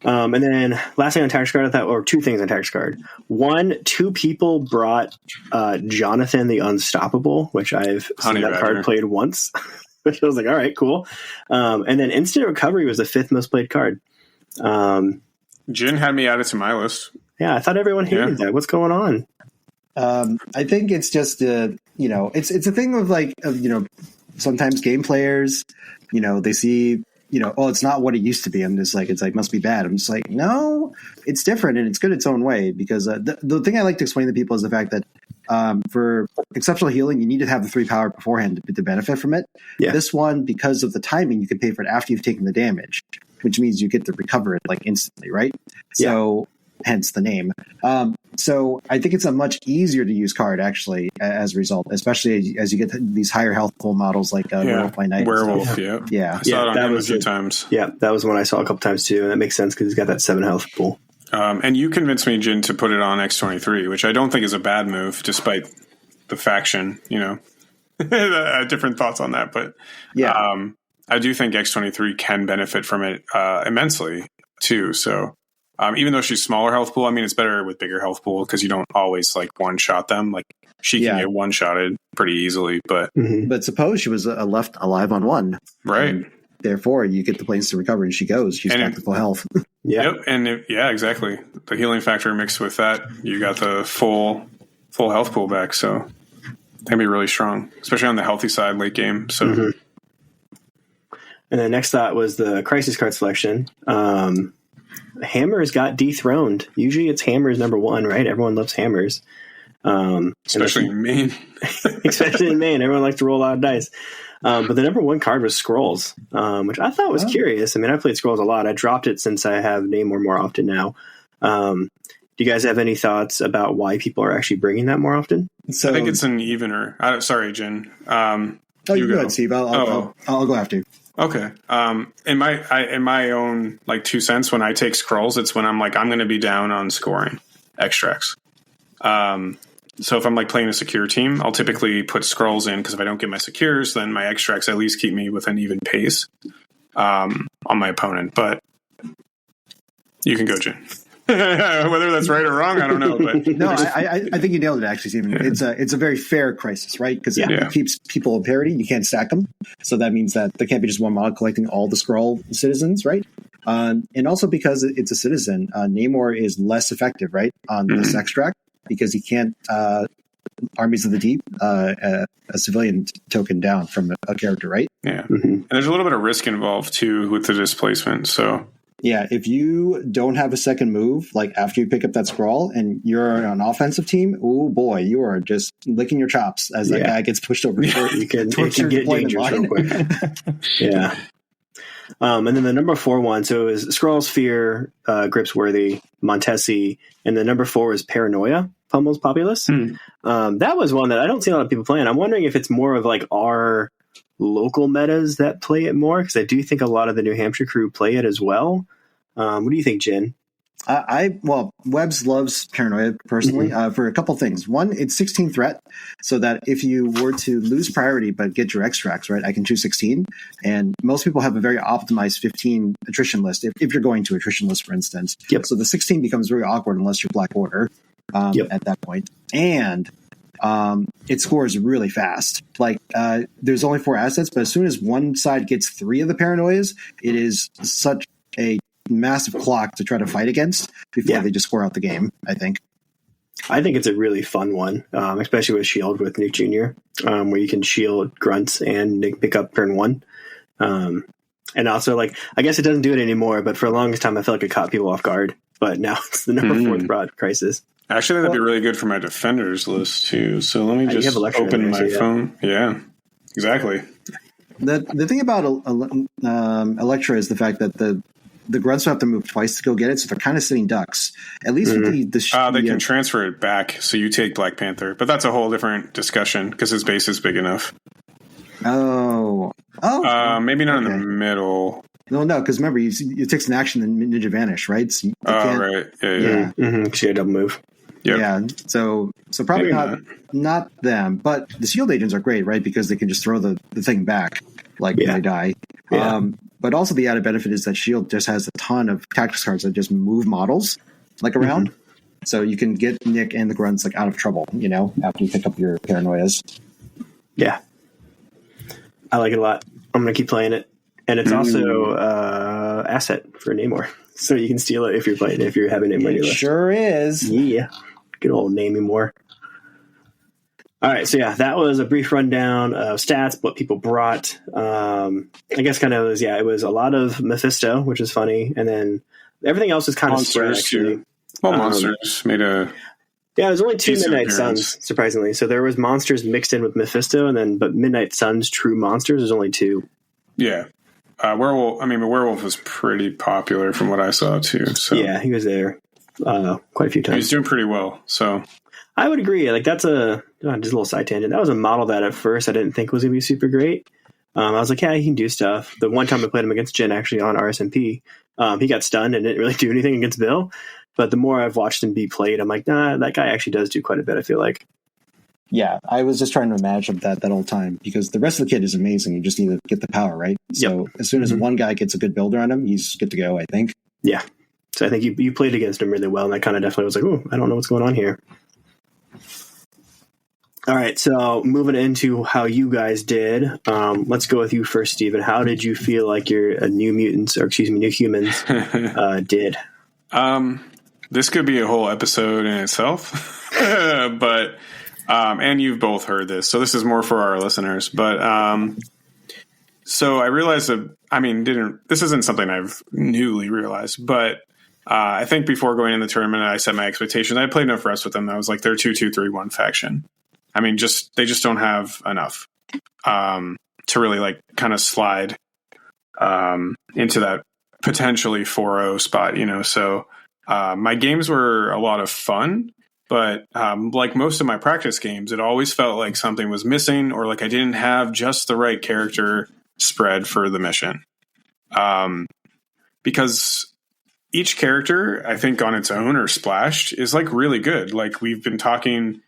And then last thing on tactics card, I thought, or 2 things on tactics card. 1, 2 people brought Jonathan the Unstoppable, which I've seen that card played once. Which I was like, all right, cool. And then Instant Recovery was the 5th most played card. Jin had me add it to my list. Yeah, I thought everyone hated that. What's going on? I think it's just it's a thing of sometimes game players, they see, oh, it's not what it used to be. I'm just like, it's like, must be bad. I'm just like, no, it's different and it's good its own way, because the thing I like to explain to people is the fact that for exceptional healing, you need to have the 3 power beforehand to benefit from it. Yeah. This one, because of the timing, you can pay for it after you've taken the damage, which means you get to recover it like instantly, right? Yeah. So hence the name. So I think it's a much easier to use card actually as a result, especially as you get these higher health pool models like Werewolf by Night. Werewolf, yeah. I saw it on him a few times. Yeah, that was one I saw a couple times too, and that makes sense because he's got that 7 health pool. And you convinced me, Jin, to put it on X23, which I don't think is a bad move, despite the faction, different thoughts on that. But I do think X23 can benefit from it immensely too. So even though she's smaller health pool, I mean, it's better with bigger health pool because you don't always like one-shot them. Like she can get one-shotted pretty easily. But but suppose she was left alive on 1. Right. And therefore, you get the planes to recover and she goes. She's back to full health. Yeah. Yep. And exactly. The healing factor mixed with that, you got the full health pool back. So that can be really strong, especially on the healthy side late game. So. And then next thought was the crisis card selection. Hammers got dethroned. Usually it's Hammers number 1, right? Everyone loves Hammers. Especially in Maine. Especially in Maine. Everyone likes to roll a lot of dice. But the number 1 card was Scrolls, which I thought was curious. I mean, I played Scrolls a lot. I dropped it since I have Namor more often now. Do you guys have any thoughts about why people are actually bringing that more often? So I think it's an evener. Sorry, Jen. You go ahead, Steve. I'll go after you. Okay. In my own like 2 cents, when I take Scrolls, it's when I'm like, I'm going to be down on scoring extracts. So if I'm like playing a secure team, I'll typically put Scrolls in because if I don't get my secures, then my extracts at least keep me with an even pace on my opponent. But you can go, Jen. Whether that's right or wrong, I don't know. But no, I think you nailed it. Actually, Stephen, it's a very fair crisis, right? Because it keeps people in parity. You can't stack them, so that means that there can't be just one mod collecting all the Skrull citizens, right? And also because it's a citizen, Namor is less effective, right, on this extract because he can't Armies of the Deep a civilian token down from a character, right? Yeah, and there's a little bit of risk involved too with the displacement, so. Yeah, if you don't have a second move, like after you pick up that scroll and you're an offensive team, oh boy, you are just licking your chops as that guy gets pushed over. It can get dangerous real quick. Yeah. And then the number 4 one, so it was Scrawl's Fear, Gripsworthy, Montesi, and the number 4 is Paranoia, Pummel's Populace. That was one that I don't see a lot of people playing. I'm wondering if it's more of like our local metas that play it more, because I do think a lot of the New Hampshire crew play it as well. What do you think, Jin? Webbs loves Paranoia personally for a couple things. One, it's 16 threat, so that if you were to lose priority but get your extracts, right, I can choose 16. And most people have a very optimized 15 attrition list if you're going to attrition list, for instance. Yep. So the 16 becomes very awkward unless you're Black Order at that point. And it scores really fast. Like there's only 4 assets, but as soon as one side gets 3 of the Paranoias, it is such a massive clock to try to fight against before they just score out the game, I think it's a really fun one, especially with Shield with Nick Jr., where you can shield grunts and pick up turn 1. And also, like, I guess it doesn't do it anymore, but for the longest time I felt like it caught people off guard. But now it's the number 4 broad crisis. Actually, that'd be really good for my defenders list too. So let me just open my phone. Yeah, exactly. The thing about Elektra is the fact that the grunts don't have to move twice to go get it, so they're kind of sitting ducks. At least with they can transfer it back, so you take Black Panther. But that's a whole different discussion because his base is big enough. Maybe not in the middle. No, because remember, it takes an action and Ninja Vanish, right? So right. Yeah. Because you had double move. Yep. Yeah, so probably not them, but the shield agents are great, right? Because they can just throw the thing back when they die. Yeah. But also the added benefit is that shield just has a ton of tactics cards that just move models like around, so you can get Nick and the grunts like out of trouble, after you pick up your Paranoias. Yeah, I like it a lot. I'm gonna keep playing it, and it's also asset for Namor, so you can steal it if you're having Namor. It sure is. Yeah. Good old Namor. All right, so yeah, that was a brief rundown of stats, what people brought. I guess kind of was, it was a lot of Mephisto, which is funny, and then everything else is kind of spread, actually. Well, Monsters made a... Yeah, it was only 2 Midnight Suns, surprisingly. So there was Monsters mixed in with Mephisto, but Midnight Suns, true monsters, there's only 2. Yeah. Werewolf was pretty popular from what I saw, too. So. Yeah, he was there quite a few times. He was doing pretty well, so... I would agree. Like, that's just a little side tangent. That was a model that at first I didn't think was going to be super great. I was like, yeah, he can do stuff. The one time I played him against Jin, actually on RSMP, he got stunned and didn't really do anything against Bill. But the more I've watched him be played, I'm like, nah, that guy actually does do quite a bit, I feel like. Yeah, I was just trying to imagine that whole time, because the rest of the kit is amazing. You just need to get the power, right? So as soon as one guy gets a good builder on him, he's good to go, I think. Yeah. So I think you played against him really well, and I kind of definitely was like, oh, I don't know what's going on here. All right, so moving into how you guys did, let's go with you first, Stephen. How did you feel like your New Humans did? This could be a whole episode in itself, but and you've both heard this, so this is more for our listeners. But so I realized that this isn't something I've newly realized, but I think before going in the tournament, I set my expectations. I played enough reps with them. I was like, they're 2-2-3-1 faction. I mean, they just don't have enough to really like kind of slide into that potentially 4-0 spot, So my games were a lot of fun, but like most of my practice games, it always felt like something was missing, or like I didn't have just the right character spread for the mission. Because each character, I think on its own or splashed, is like really good. Like we've been talking.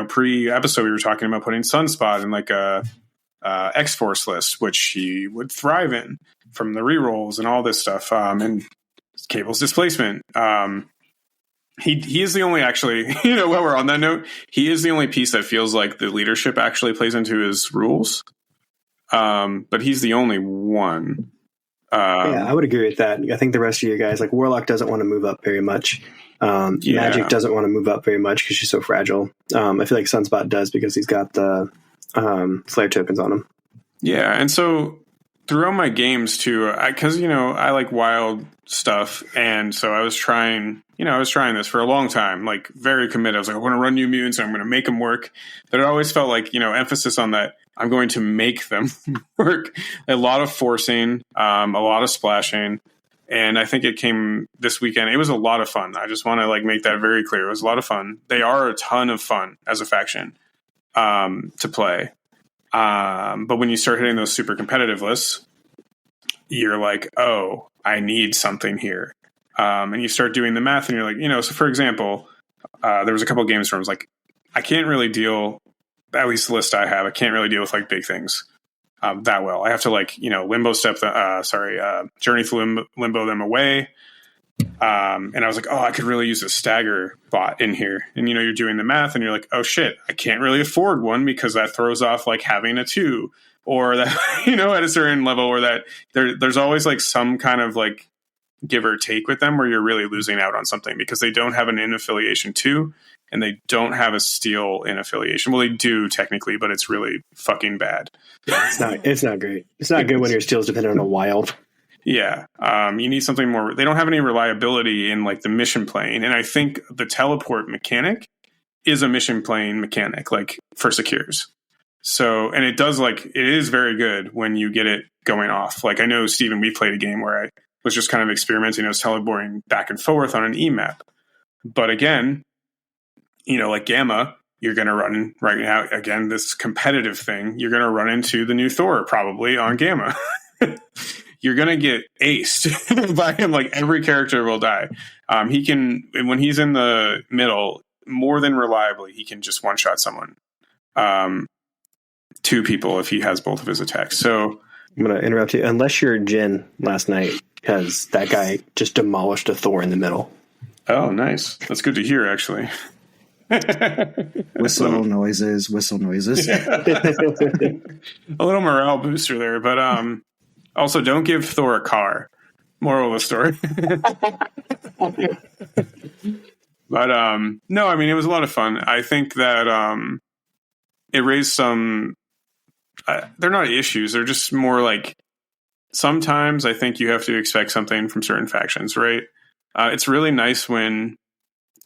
Pre-episode, we were talking about putting Sunspot in like a X-Force list, which he would thrive in from the rerolls and all this stuff, and Cable's displacement. He is the only, actually, while we're on that note, he is the only piece that feels like the leadership actually plays into his rules. But he's the only one. Yeah, I would agree with that. I think the rest of you guys, like Warlock doesn't want to move up very much. Magic doesn't want to move up very much because she's so fragile. I feel like Sunspot does because he's got the flare tokens on him. Yeah, and so throughout my games too, because I like wild stuff, and so I was trying this for a long time, like very committed. I was like, I want to run new mutants, and I'm going to make them work. But it always felt like emphasis on that. I'm going to make them work. A lot of forcing, a lot of splashing. And I think it came this weekend. It was a lot of fun. I just want to make that very clear. It was a lot of fun. They are a ton of fun as a faction to play. But when you start hitting those super competitive lists, you're like, oh, I need something here. And you start doing the math and you're like, so for example, there was a couple of games where I was like, I can't really deal, at least the list I have, I can't really deal with big things. That well. I have to limbo step journey through limbo them away. And I was like, oh, I could really use a stagger bot in here. And you're doing the math and you're like, oh shit, I can't really afford one because that throws off having a 2 or that, at a certain level, or that there's always some kind of give or take with them where you're really losing out on something because they don't have an in affiliation 2. And they don't have a steal in affiliation. Well, they do technically, but it's really fucking bad. Yeah, it's not great. It's not good when your steal's dependent on a wild. Yeah. You need something more. They don't have any reliability in the mission plane. And I think the teleport mechanic is a mission plane mechanic, for secures. So, and it does it is very good when you get it going off. I know, Stephen, we played a game where I was just kind of experimenting. I was teleporting back and forth on an EMAP. But again, Gamma, you're going to run right now, again, this competitive thing, you're going to run into the new Thor probably on Gamma. You're going to get aced by him. Every character will die. He can, when he's in the middle, more than reliably, he can just one-shot someone. 2 people if he has both of his attacks. So I'm going to interrupt you. Unless you're Jin last night, because that guy just demolished a Thor in the middle. Oh, nice. That's good to hear, actually. Whistle noises. Yeah. A little morale booster there, but also don't give Thor a car. Moral of the story. But no, it was a lot of fun. I think that it raised some. They're not issues. They're just more like sometimes I think you have to expect something from certain factions, right? It's really nice when,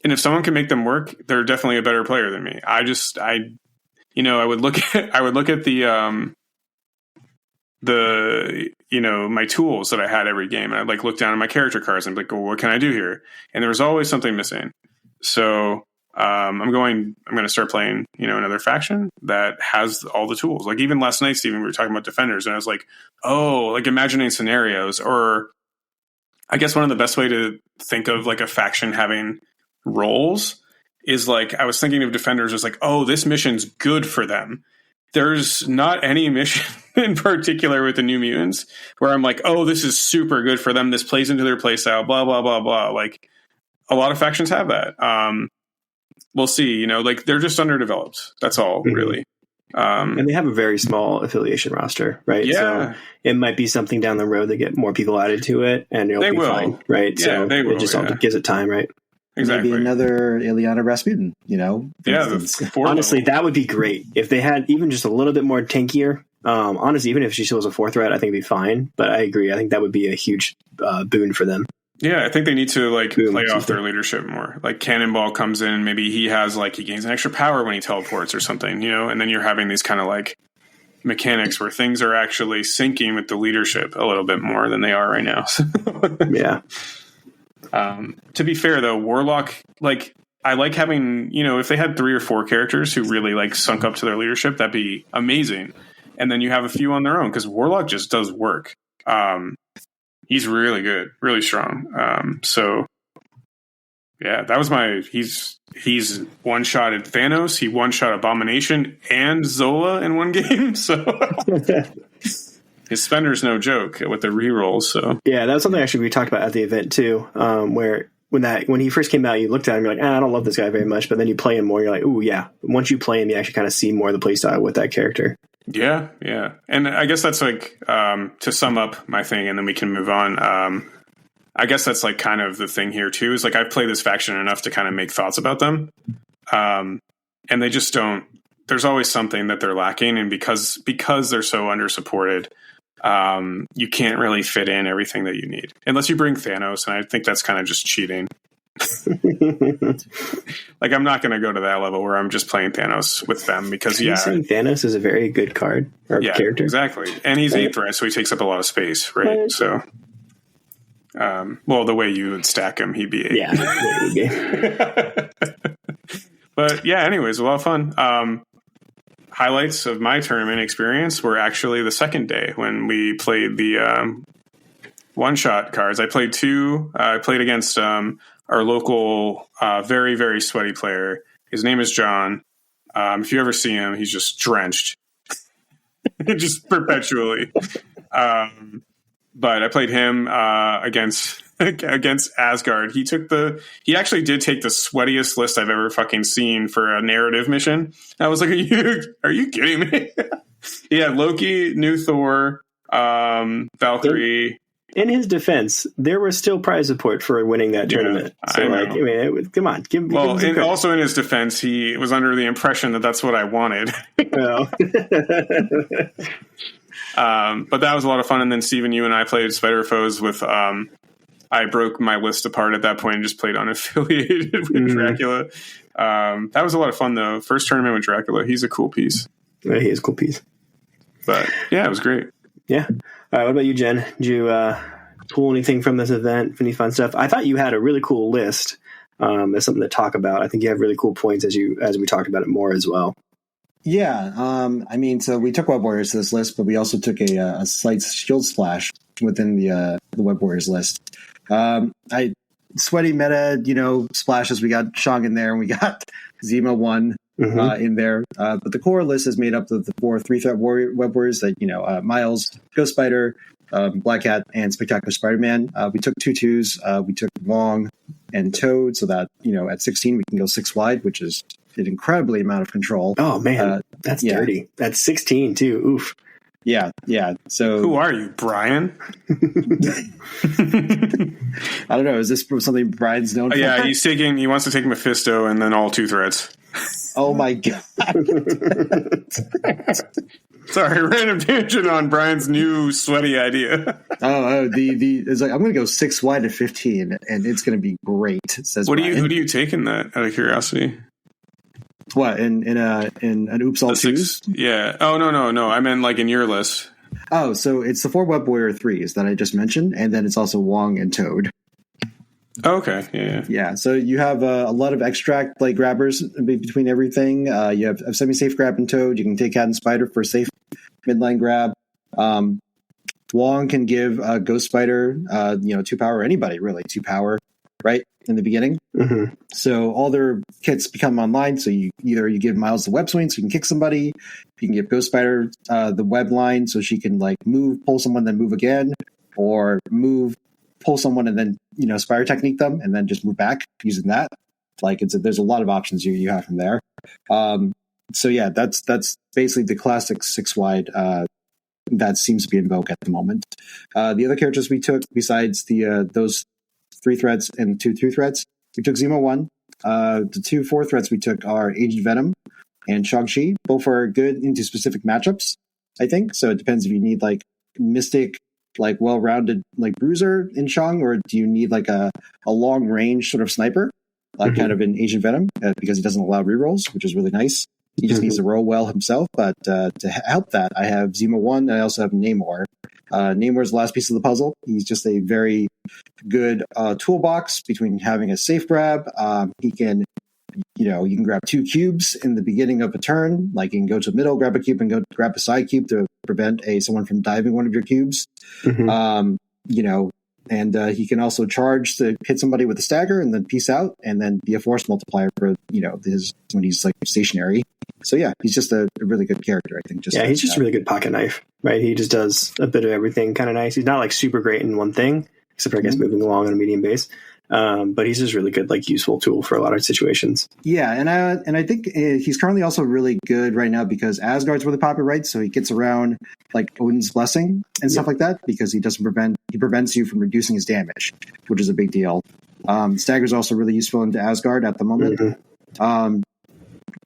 and if someone can make them work, they're definitely a better player than me. I would look at the my tools that I had every game, and I'd like look down at my character cards and be like, well, what can I do here? And there was always something missing. So I'm going to start playing, another faction that has all the tools. Like even last night, Steven, we were talking about defenders, and I was like, oh, like imagining scenarios, or I guess one of the best way to think of like a faction having roles is like, I was thinking of defenders as like, oh, this mission's good for them. There's not any mission in particular with the New Mutants where I'm like, oh, this is super good for them. This plays into their playstyle, blah, blah, blah, blah. Like a lot of factions have that. We'll see, like they're just underdeveloped. That's all really. And they have a very small affiliation roster, right? Yeah. So it might be something down the road that get more people added to it and it'll be fine, right? Yeah, so they will, it just all gives it time, right? Exactly. Maybe another Ileana Rasputin, Yeah, honestly, that would be great if they had even just a little bit more tankier. Honestly, even if she still was a 4th red, I think it'd be fine. But I agree. I think that would be a huge boon for them. Yeah, I think they need to play off their leadership more. Like Cannonball comes in, maybe he gains an extra power when he teleports or something, and then you're having these kind of like mechanics where things are actually syncing with the leadership a little bit more than they are right now. Yeah. To be fair though, Warlock, like I like having, if they had 3 or 4 characters who really like sunk up to their leadership, that'd be amazing. And then you have a few on their own because Warlock just does work. He's really good, really strong. So yeah, that was he's one-shotted Thanos, he one-shot Abomination and Zola in one game. So his spender's no joke with the rerolls. So yeah, that was something actually we talked about at the event too, where when he first came out, you looked at him, you're like, I don't love this guy very much, but then you play him more, you're like, ooh, yeah. Once you play him, you actually kind of see more of the play style with that character. Yeah. And I guess that's like, to sum up my thing, and then we can move on. I guess that's like kind of the thing here too, is like I've played this faction enough to kind of make thoughts about them. And they just don't, there's always something that they're lacking. And because they're so undersupported, you can't really fit in everything that you need unless you bring Thanos. And I think that's kind of just cheating. Like I'm not going to go to that level where I'm just playing Thanos with them because saying Thanos is a very good card or character. Exactly. And he's 8th threat, so he takes up a lot of space, right? So, the way you would stack him, he'd be 8. Yeah. But yeah, anyways, a lot of fun. Highlights of my tournament experience were actually the second day when we played the one-shot cards. I played 2. I played against our local very, very sweaty player. His name is John. If you ever see him, he's just drenched. Just perpetually. But I played him against Asgard. He actually did take the sweatiest list I've ever fucking seen for a narrative mission. I was like, are you kidding me? He had Loki, New Thor, Valkyrie. In his defense, there was still prize support for winning that tournament. So, come on. Give and also in his defense, he was under the impression that that's what I wanted. Oh. But that was a lot of fun. And then Steven, you and I played Spider Foes with. I broke my list apart at that point and just played unaffiliated with Dracula. That was a lot of fun, though. First tournament with Dracula. He's a cool piece. Yeah, he is a cool piece. But yeah, it was great. Yeah. All right, what about you, Jen? Did you pull anything from this event? Any fun stuff? I thought you had a really cool list. As something to talk about. I think you have really cool points as we talked about it more as well. Yeah. So we took Web Warriors to this list, but we also took a slight shield splash within the Web Warriors list. Sweaty meta, splashes. We got Shang in there, and we got Zima 1 in there. But the core list is made up of the 4 3-threat Web Warriors that, Miles, Ghost Spider, Black Cat, and Spectacular Spider-Man. We took 2/2s. We took Wong and Toad, so that, at 16 we can go 6 wide, which is an incredibly amount of control. Oh, man. That's dirty. That's 16, too. Oof. Yeah. So who are you, Brian? I don't know. Is this something Brian's known for? Yeah, he wants to take Mephisto and then all 2 threats. Oh my god! Sorry, random tangent on Brian's new sweaty idea. The it's like I'm going to go 6 wide at 15, and it's going to be great. Says Who Brian. do you take in that? Out of curiosity. What in an Oops All Twos? Yeah. Oh no. I meant like in your list. Oh, so it's the 4 Web Warrior 3s that I just mentioned, and then it's also Wong and Toad. Oh, okay. Yeah. So you have a lot of extract like grabbers between everything. You have a semi-safe grab and Toad. You can take Cat and Spider for a safe midline grab. Wong can give Ghost Spider 2 power, or anybody really 2 power, right in the beginning. Mm-hmm. So all their kits become online. So you give Miles the web swing so you can kick somebody. You can give Ghost Spider the web line so she can like move, pull someone, then move again, or move, pull someone, and then Spire technique them, and then just move back using that. Like there's a lot of options you have from there. So yeah, that's basically the classic 6 wide that seems to be in vogue at the moment. The other characters we took besides those 3 threats and 2 2 threats, we took Zemo 1. The 2 4 threats we took are Agent Venom and Shang-Chi. Both are good into specific matchups, I think. So it depends if you need like Mystic, like well-rounded like bruiser in Shang, or do you need like a long range sort of sniper, kind of in Agent Venom, because he doesn't allow rerolls, which is really nice. He just needs to roll well himself. But to help that, I have Zemo 1, and I also have Namor. Namor's the last piece of the puzzle. He's just a very good toolbox between having a safe grab. He can, you can grab 2 cubes in the beginning of a turn. Like you can go to the middle, grab a cube, and go grab a side cube to prevent someone from diving one of your cubes. Mm-hmm. And he can also charge to hit somebody with a stagger and then peace out, and then be a force multiplier for when he's like stationary. So yeah, he's just a really good character, I think. He's just a really good pocket knife, right? He just does a bit of everything, kind of nice. He's not like super great in one thing, except for I guess moving along on a medium base. But he's just really good, like useful tool for a lot of situations. Yeah, and I think he's currently also really good right now because Asgard's where the poppet, right? So he gets around like Odin's blessing and stuff like that because he prevents you from reducing his damage, which is a big deal. Stagger's also really useful into Asgard at the moment. Mm-hmm.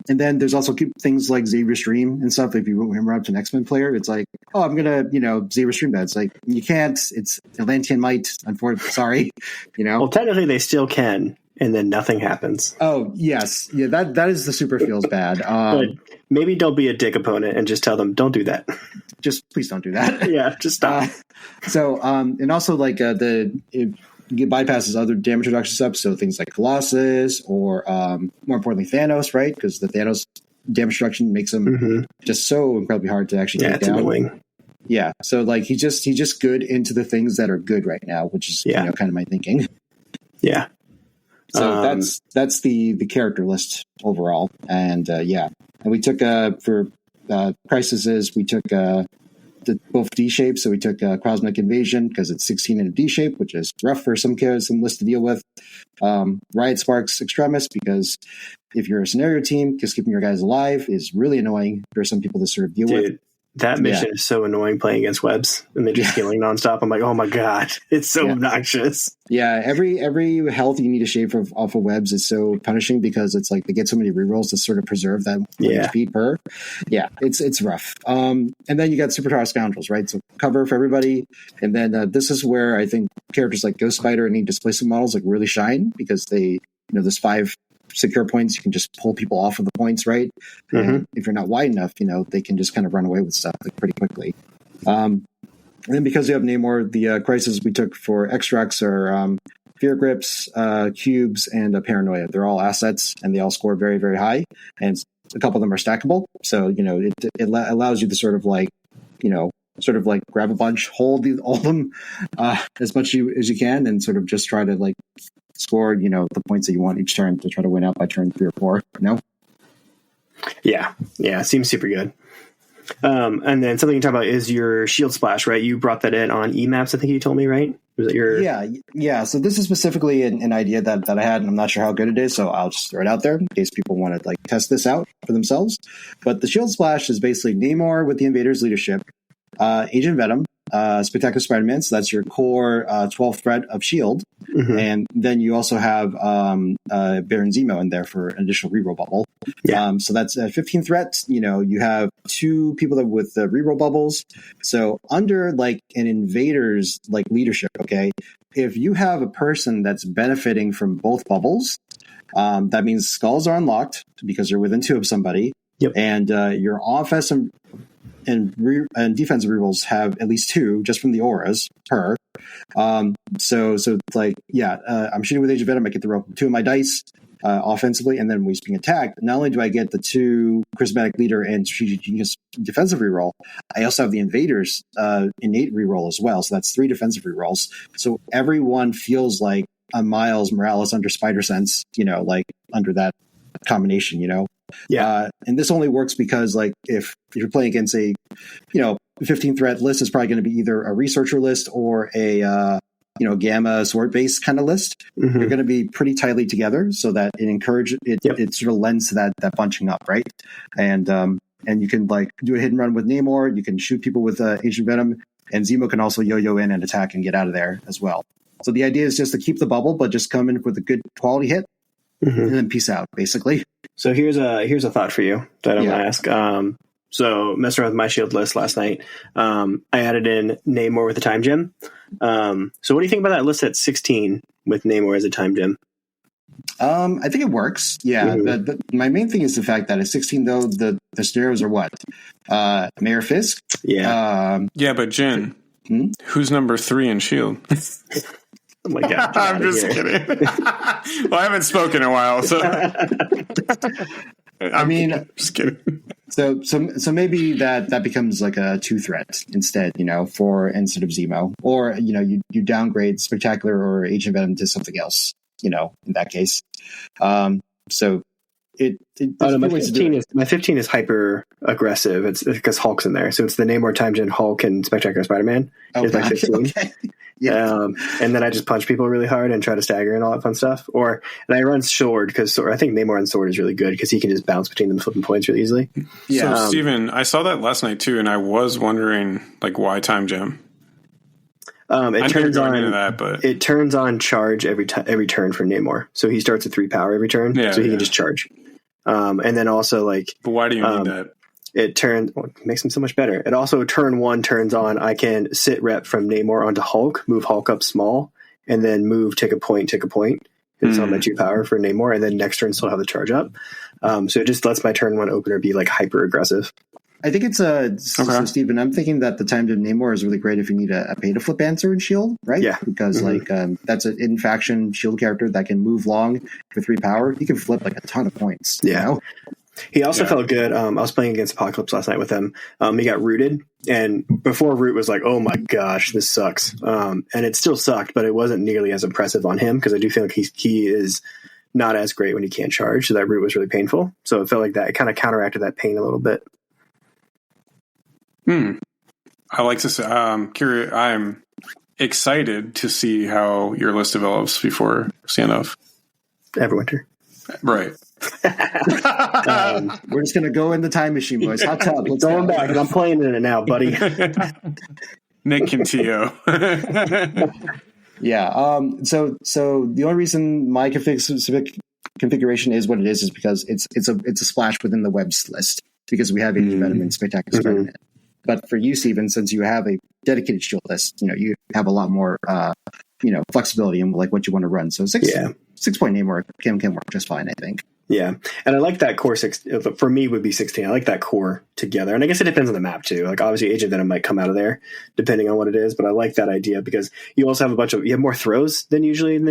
And then there's also things like Xavier Stream and stuff. If you remember up to an X-Men player, it's like, oh, I'm gonna, Xavier Stream that. It's like you can't. It's Atlantean might. Unfortunately, sorry. Well, technically they still can, and then nothing happens. Oh yes, yeah. That is the super feels bad. But maybe don't be a dick opponent and just tell them don't do that. Just please don't do that. Yeah, just stop. And also like it bypasses other damage reduction stuff, so things like Colossus or more importantly Thanos, right? Because the Thanos damage reduction makes him just so incredibly hard to actually take down. Annoying. Yeah, so like he's just good into the things that are good right now, which is kind of my thinking. Yeah. So that's the character list overall, and and we took for crises we took both D shapes. So we took Cosmic Invasion because it's 16 in a D shape, which is rough for some lists to deal with. Riot Sparks Extremis because if you're a scenario team, just keeping your guys alive is really annoying for some people to sort of deal with. That mission is so annoying playing against webs and they're just healing nonstop. I'm like, oh my god, it's so obnoxious. Yeah, every health you need to shave off of webs is so punishing because it's like they get so many rerolls to sort of preserve that HP per. Yeah, it's rough. And then you got Superpower Scoundrels, right? So cover for everybody. And then this is where I think characters like Ghost Spider and any displacement models like really shine because they, there's 5 secure points. You can just pull people off of the points, right? And if you're not wide enough, they can just kind of run away with stuff like pretty quickly. And then because you have Namor, the crises we took for extracts are Fear Grips, Cubes, and Paranoia. They're all assets, and they all score very, very high. And a couple of them are stackable. So, it allows you to sort of like grab a bunch, hold all of them as much as you can, and sort of just try to like score, the points that you want each turn to try to win out by turn 3 or 4. Yeah, seems super good. And then something you talk about is your shield splash, right? You brought that in on EMAPs, I think you told me, right? Was it your? Yeah. So this is specifically an idea that I had, and I'm not sure how good it is, so I'll just throw it out there in case people want to like test this out for themselves. But the shield splash is basically Namor with the Invaders leadership, Agent Venom, Spectacular Spider-Man. So that's your core 12th threat of shield. And then you also have Baron Zemo in there for an additional reroll bubble. So that's 15 threats. You have 2 people with reroll bubbles. So under like an invader's like leadership, okay, if you have a person that's benefiting from both bubbles, that means skulls are unlocked because you're within 2 of somebody. And your offense and defensive rerolls have at least 2 just from the auras per. So it's like, I'm shooting with Age of Venom. I get to roll 2 of my dice offensively, and then when he's being attacked, not only do I get the 2 charismatic leader and strategic genius defensive reroll, I also have the invaders innate reroll as well. So that's 3 defensive rerolls. So everyone feels like a Miles Morales under Spider Sense, like under that combination, and this only works because like if you're playing against a 15 threat list, is probably going to be either a researcher list or a gamma sword based kind of list. You're going to be pretty tightly together so that it sort of lends to that bunching up, right? And you can like do a hit and run with Namor. You can shoot people with Agent Venom, and Zemo can also yo-yo in and attack and get out of there as well. So the idea is just to keep the bubble, but just come in with a good quality hit and then peace out, basically. So here's a thought for you that I'm going to ask. So messing around with my shield list last night, I added in Namor with a time gem. So what do you think about that list at 16 with Namor as a time gem? I think it works. Yeah. But my main thing is the fact that at 16, though, the scenarios are what? Mayor Fisk? Yeah. But Jin, who's number 3 in shield? Oh my God. I'm just kidding. Well, I haven't spoken in a while, so I'm just kidding. So maybe that becomes like a 2 threat instead, instead of Zemo, or you downgrade Spectacular or Agent Venom to something else, in that case. So my 15 is hyper aggressive. It's because Hulk's in there, so it's the Namor, Time Gen, Hulk, and Spectacular Spider-Man. Is my 15. Okay. Yeah. And then I just punch people really hard and try to stagger and all that fun stuff. And I run sword because I think Namor on sword is really good because he can just bounce between them flipping points really easily. Yeah. So Steven, I saw that last night too, and I was wondering like why Time Gem. It turns on charge every turn for Namor. So he starts at 3 power every turn, so he can just charge. And then also but why do you need that? It makes him so much better. It also turn 1 turns on. I can sit rep from Namor onto Hulk, move Hulk up small, and then move take a point. It's on my 2 power for Namor, and then next turn still have the charge up. So it just lets my turn 1 opener be like hyper aggressive. I think it's so Stephen, I'm thinking that the time to Namor is really great if you need a pay to flip answer in Shield, right? Yeah. Because that's an in-faction Shield character that can move long for 3 power. He can flip like a ton of points. Yeah. He also felt good. I was playing against Apocalypse last night with him. He got rooted, and before root was like, oh my gosh, this sucks. And it still sucked, but it wasn't nearly as impressive on him because I do feel like he is not as great when he can't charge. So that root was really painful. So it felt like that. It kind of counteracted that pain a little bit. I like to say, I'm excited to see how your list develops before Standoff. Everwinter. Right. We're just going to go in the time machine, boys. Hot tub. Let's go back. I'm playing in it now, buddy. Nick Quintillo. Yeah. So the only reason my configuration is what it is because it's a splash within the webs list because we have Agent Venom and Spectacular Spider-Man. But for you, Steven, since you have a dedicated shield list, you have a lot more flexibility in like what you want to run. So 6-point Namor can work just fine, I think. Yeah, and I like that core 6. For me, would be 16. I like that core together, and I guess it depends on the map too. Like obviously, Agent Venom might come out of there depending on what it is, but I like that idea because you also have you have more throws than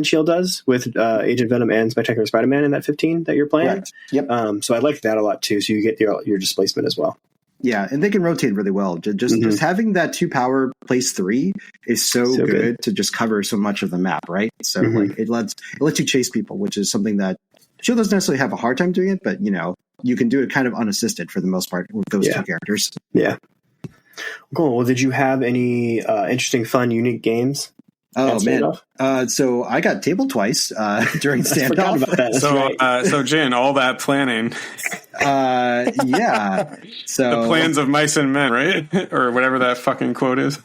Shield does with Agent Venom and Spectacular Spider-Man in that 15 that you're playing. Right. Yep. So I like that a lot too. So you get your displacement as well. Yeah, and they can rotate really well. Just having that 2 power place 3 is so good to just cover so much of the map, right? So like it lets you chase people, which is something that Shield doesn't necessarily have a hard time doing it, but you can do it kind of unassisted for the most part with those 2 characters. Yeah. Cool. Well, did you have any interesting, fun, unique games? Oh man! So I got tabled twice during Standoff. So Jen, all that planning. Yeah. So the plans of mice and men, right? Or whatever that fucking quote is.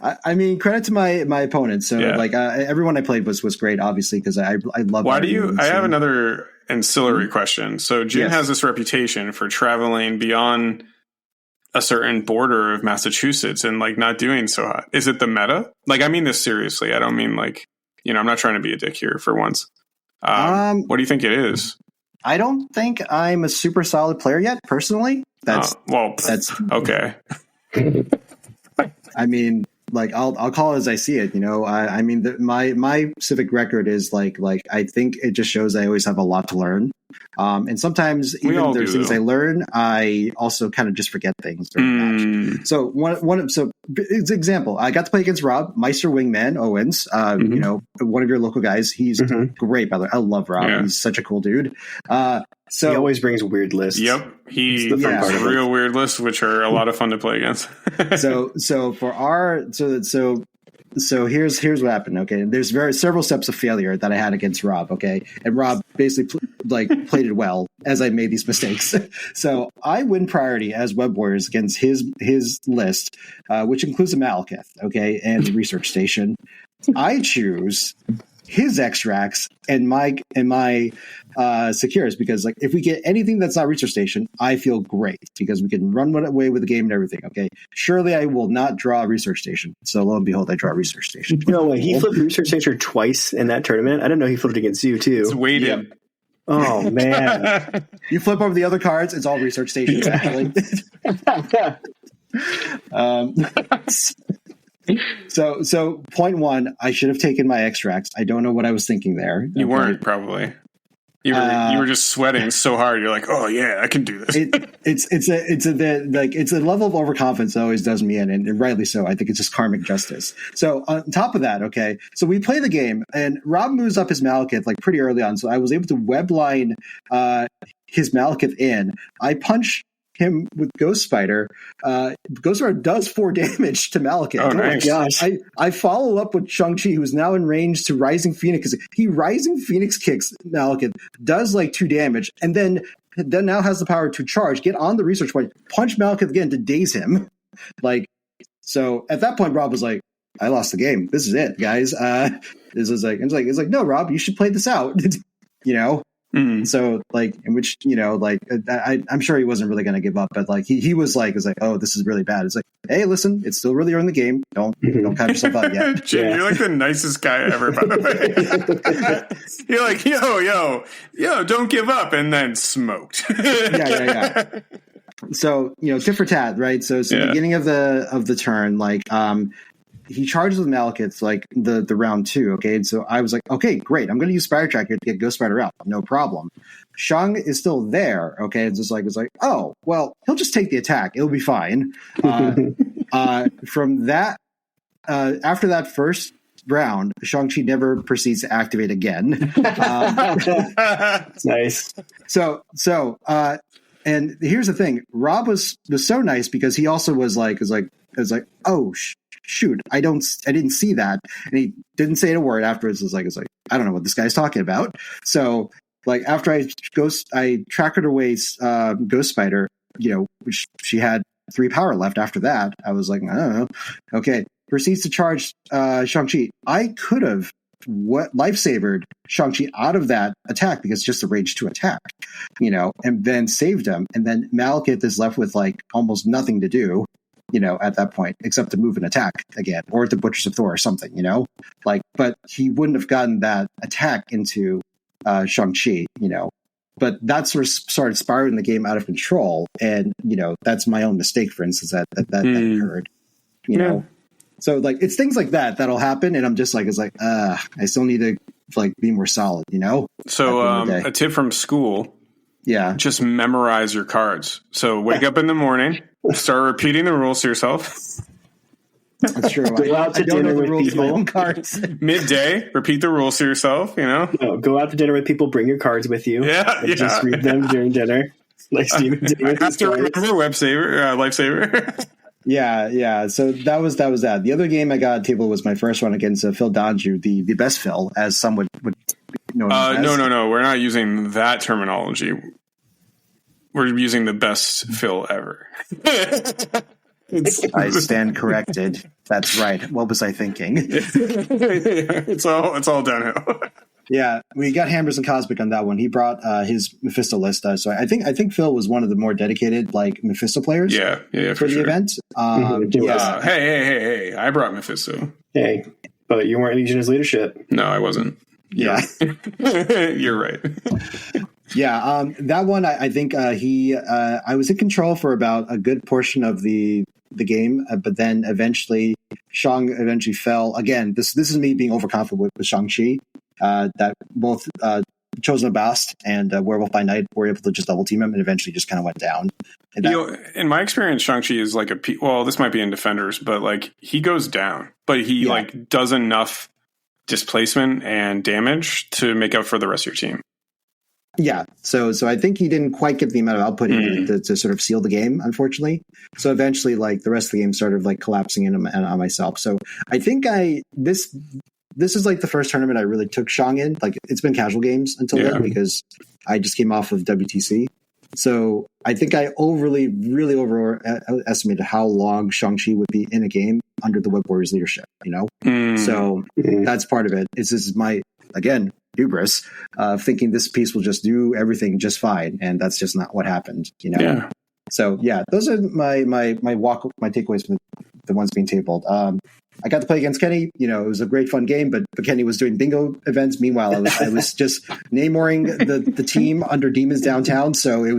I mean, credit to my opponent. So everyone I played was great, obviously, because I love. Why do you? I have another ancillary question. So Jian has this reputation for traveling beyond a certain border of Massachusetts and like not doing so hot. Is it the meta? Like, I mean this seriously. I don't mean like, I'm not trying to be a dick here for once. What do you think it is? I don't think I'm a super solid player yet, personally. That's okay. I mean, like I'll call it as I see it. I mean, my civic record is like I think it just shows I always have a lot to learn. And sometimes even there's things I learn, I also kind of just forget things during the match. So it's an example. I got to play against Rob, Meister Wingman Owens. One of your local guys. He's great, by the way. I love Rob. Yeah. He's such a cool dude. So he always brings weird lists. Yep, he brings real weird lists, which are a lot of fun to play against. So here's what happened. Okay, there's several steps of failure that I had against Rob. Okay, and Rob basically played it well as I made these mistakes. So I win priority as Web Warriors against his list, which includes a Malekith. Okay, and the research station. I choose his extracts and my secures, because like if we get anything that's not research station, I feel great because we can run away with the game and everything. Okay, surely I will not draw a research station. So lo and behold, I draw a research station. No way, he flipped research station twice in that tournament. I didn't know he flipped against you too. It's weighted. Yep. Oh man, you flip over the other cards, it's all research stations actually. So point one, I should have taken my extracts. I don't know what I was thinking there. You weren't probably. You were just sweating so hard. You're like, oh yeah, I can do this. It's a level of overconfidence that always does me in, and rightly so. I think it's just karmic justice. So on top of that, okay, so we play the game, and Rob moves up his Malekith like pretty early on. So I was able to webline his Malekith in. I punch him with Ghost Spider. Ghost Spider does 4 damage to Malekith. Oh nice. My gosh. I follow up with Shang-Chi, who's now in range to Rising Phoenix. He Rising Phoenix kicks Malekith, does like 2 damage, and then now has the power to charge, get on the research point, punch Malekith again to daze him. So at that point, Rob was like, I lost the game. This is it, guys. It's like, no, Rob, you should play this out. Mm-hmm. So in which I'm sure he wasn't really going to give up, but he was like, oh, this is really bad. It's like, hey, listen, it's still really early in the game. Don't count yourself out yet. Jim, you're like the nicest guy ever, by the way. You're like, yo, don't give up, and then smoked. Yeah. So tit for tat, right? So beginning of the turn, he charges with Malekith the round 2, okay? And so I was like, okay, great. I'm going to use Spider Track here to get Ghost Spider out. No problem. Shang is still there, okay? It's like, oh, well, he'll just take the attack. It'll be fine. From that, after that first round, Shang-Chi never proceeds to activate again. Nice. So, and here's the thing. Rob was so nice because he also was like, oh, shoot, I didn't see that. And he didn't say a word afterwards. It's like, I don't know what this guy's talking about. So after I trackered away Ghost Spider, which she had 3 power left after that. I was like, I don't know. Okay. Proceeds to charge Shang-Chi. I could have lifesavered Shang-Chi out of that attack because it's just a rage 2 attack, and then saved him. And then Malekith is left with almost nothing to do, at that point, except to move an attack again, or the Butchers of Thor or something, but he wouldn't have gotten that attack into Shang-Chi, but that sort of started spiraling the game out of control. And, that's my own mistake, for instance, that occurred, So it's things like that'll happen. And I'm just I still need to be more solid, So a tip from school. Yeah. Just memorize your cards. So wake up in the morning, start repeating the rules to yourself. That's true. Go out to dinner with people. Cards. Midday, repeat the rules to yourself, No, go out to dinner with people, bring your cards with you. Yeah. Just read them during dinner. Like Steven did with his cards. Remember Lifesaver. Yeah. So that was that. The other game I got at table was my first one against Phil Donju, the best Phil, as some would know him as. No. We're not using that terminology. We're using the best Phil ever. I stand corrected. That's right. What was I thinking? It's all downhill. Yeah, we got Hammers and Cosmic on that one. He brought his Mephisto list, so I think Phil was one of the more dedicated like Mephisto players. Yeah, for the event. Hey! I brought Mephisto. Hey, but you weren't using his leadership. No, I wasn't. Yeah, you're right. Yeah, that one I think I was in control for about a good portion of the game, but then eventually Shang eventually fell. Again, this is me being overconfident with Shang-Chi. That both Chosen of Bast and Werewolf by Night were able to just double team him, and eventually just kind of went down. And in my experience, Shang-Chi is like this might be in Defenders, but like he goes down, but he like does enough displacement and damage to make up for the rest of your team. Yeah, so I think he didn't quite get the amount of output he needed to sort of seal the game, unfortunately. So eventually, like the rest of the game started like collapsing in on myself. So I think this is like the first tournament I really took Shang in. Like it's been casual games until then because I just came off of WTC. So I think I really overestimated how long Shang-Chi would be in a game under the Web Warriors leadership, you know? So that's part of it. This is my, again, hubris of thinking this piece will just do everything just fine. And that's just not what happened, you know? Yeah. So yeah, those are my takeaways from the ones being tabled. I got to play against Kenny. You know, it was a great fun game, but Kenny was doing bingo events. Meanwhile, I was just namoring the team under Demons Downtown. So we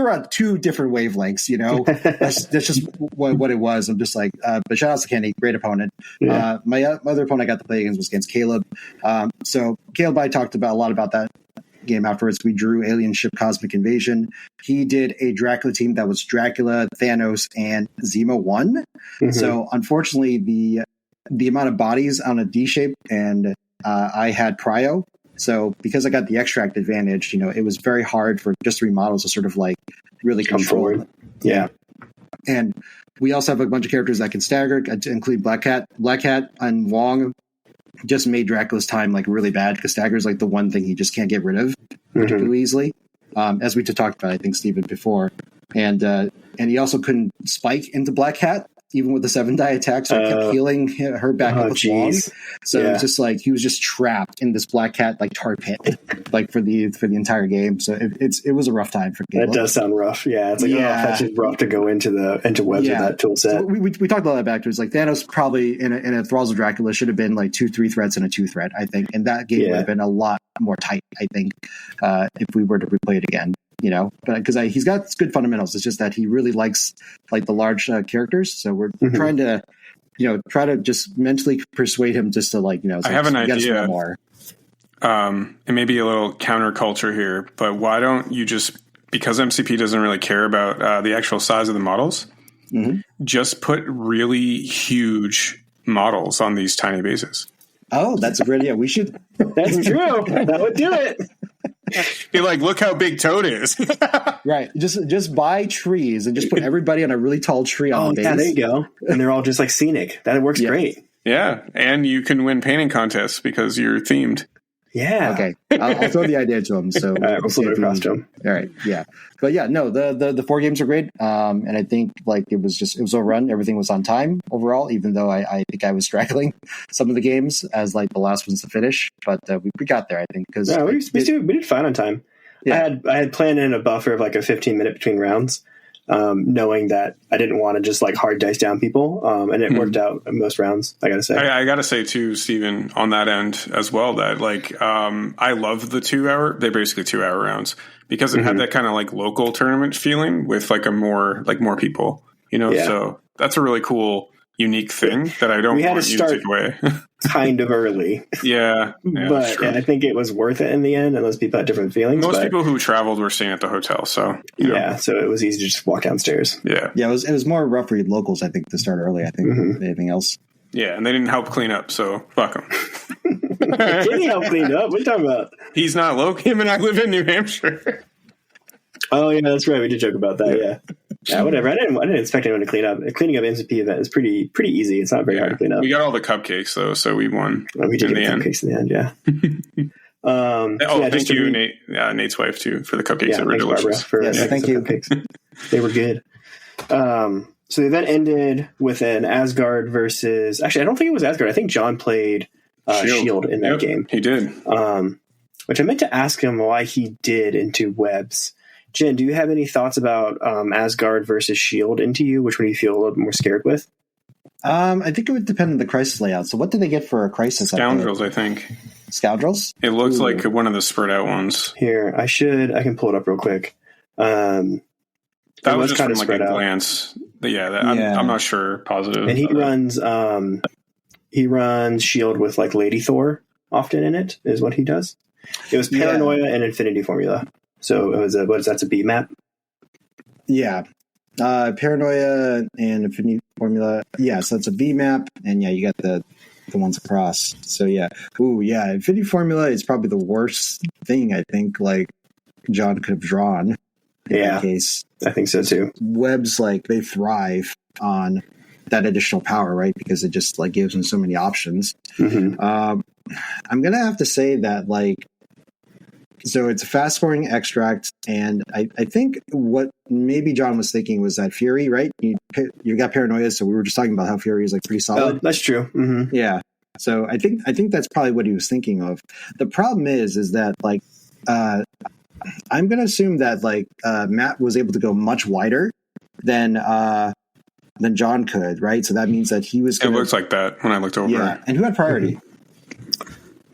were on two different wavelengths, you know. That's just what it was. I'm just like, but shout out to Kenny, great opponent. Yeah. My other opponent I got to play against was against Caleb. So Caleb, I talked about a lot about that game afterwards. We drew Alien Ship Cosmic Invasion. He did a Dracula team that was Dracula, Thanos, and Zemo 1. So unfortunately, the amount of bodies on a D shape, and I had Prio. So because I got the extract advantage, you know, it was very hard for just 3 models to sort of like really control. Yeah. And we also have a bunch of characters that can stagger, include Black Cat. Black Cat and Wong just made Dracula's time like really bad because stagger is like the one thing he just can't get rid of particularly easily. As we talked about, I think Stephen before, and he also couldn't spike into Black Cat even with the 7-die attack, so he kept healing her back up with Wong. So it was just like he was just trapped in this Black Cat like tar pit like for the entire game. So it was a rough time for Caleb. That does sound rough. Yeah, it's like that's just rough to go into webs with that tool set. So we talked about that back to. It's like Thanos probably in a Thralls of Dracula should have been like 2-3 threats and a 2 threat, I think, and that game would have been a lot more tight, I think, if we were to replay it again. You know, but because he's got good fundamentals. It's just that he really likes like the large characters. So we're trying to, try to just mentally persuade him just to like, I have an idea. More. It may be a little counterculture here, but why don't you just, because MCP doesn't really care about the actual size of the models, just put really huge models on these tiny bases. Oh, that's a great idea. We should. That's true. That would do it. Be like, look how big Toad is. Right. Just buy trees and just put everybody on a really tall tree on the base. Yeah, there you go. And they're all just like scenic. That works great. Yeah. And you can win painting contests because you're themed. Yeah. Okay. I'll throw the idea to him. So all right, we'll flip it across to him. All right. Yeah. But yeah, no, the 4 games are great. And I think like it was a run. Everything was on time overall, even though I think I was straggling some of the games as like the last ones to finish. But we got there, I think. Because we did fine on time. Yeah. I had planned in a buffer of like a 15-minute between rounds, knowing that I didn't want to just like hard dice down people. And it worked out in most rounds, I got to say. I got to say too, Stephen, on that end as well, that like I love the 2-hour, they're basically 2-hour rounds because it had that kind of like local tournament feeling with like more people, so that's a really cool, unique thing that I don't want you to take away. Kind of early. Yeah. But I think it was worth it in the end, unless people had different feelings. Most people who traveled were staying at the hotel, so so it was easy to just walk downstairs. Yeah. Yeah, it was more rough for locals, I think, to start early, I think, than anything else. Yeah, and they didn't help clean up, so fuck them. Did he help clean up? What are you talking about? He's not local. Him and I live in New Hampshire. Oh yeah, that's right. We did joke about that. Yeah, whatever. I didn't expect anyone to clean up. Cleaning up MCP event is pretty easy. It's not very hard to clean up. We got all the cupcakes though, so we won. We did get cupcakes in the end. Yeah. Thank you, Nate. Nate's wife too, for the cupcakes that were delicious. Barbara, thank you. Cupcakes. They were good. So the event ended with an Asgard versus. Actually, I don't think it was Asgard. I think John played Shield in that game. He did. Which I meant to ask him why he did into webs. Jen, do you have any thoughts about Asgard versus Shield into you? Which one do you feel a little more scared with? I think it would depend on the crisis layout. So what did they get for a crisis? Scoundrels, I think. Scoundrels? It looks like one of the spread out ones. Here, I can pull it up real quick. That was just from like a glance. But I'm not sure positive. And he runs Shield with like Lady Thor often in it, is what he does. It was Paranoia and Infinity Formula. So it was that's a B map? Yeah. Paranoia and Infinity Formula. Yeah, so it's a V map, and you got the ones across. So Infinity Formula is probably the worst thing I think like John could have drawn in that case. I think so too. Webs, like, they thrive on that additional power, right? Because it just like gives them so many options. Mm-hmm. I'm gonna have to say that so it's a fast scoring extract, and I think what maybe John was thinking was that Fury, right? You got Paranoia, so we were just talking about how Fury is like pretty solid. Oh, that's true. Mm-hmm. Yeah. So I think that's probably what he was thinking of. The problem is that like I'm going to assume that like Matt was able to go much wider than John could, right? So that means that he was. It looks like that when I looked over. Yeah, and who had priority?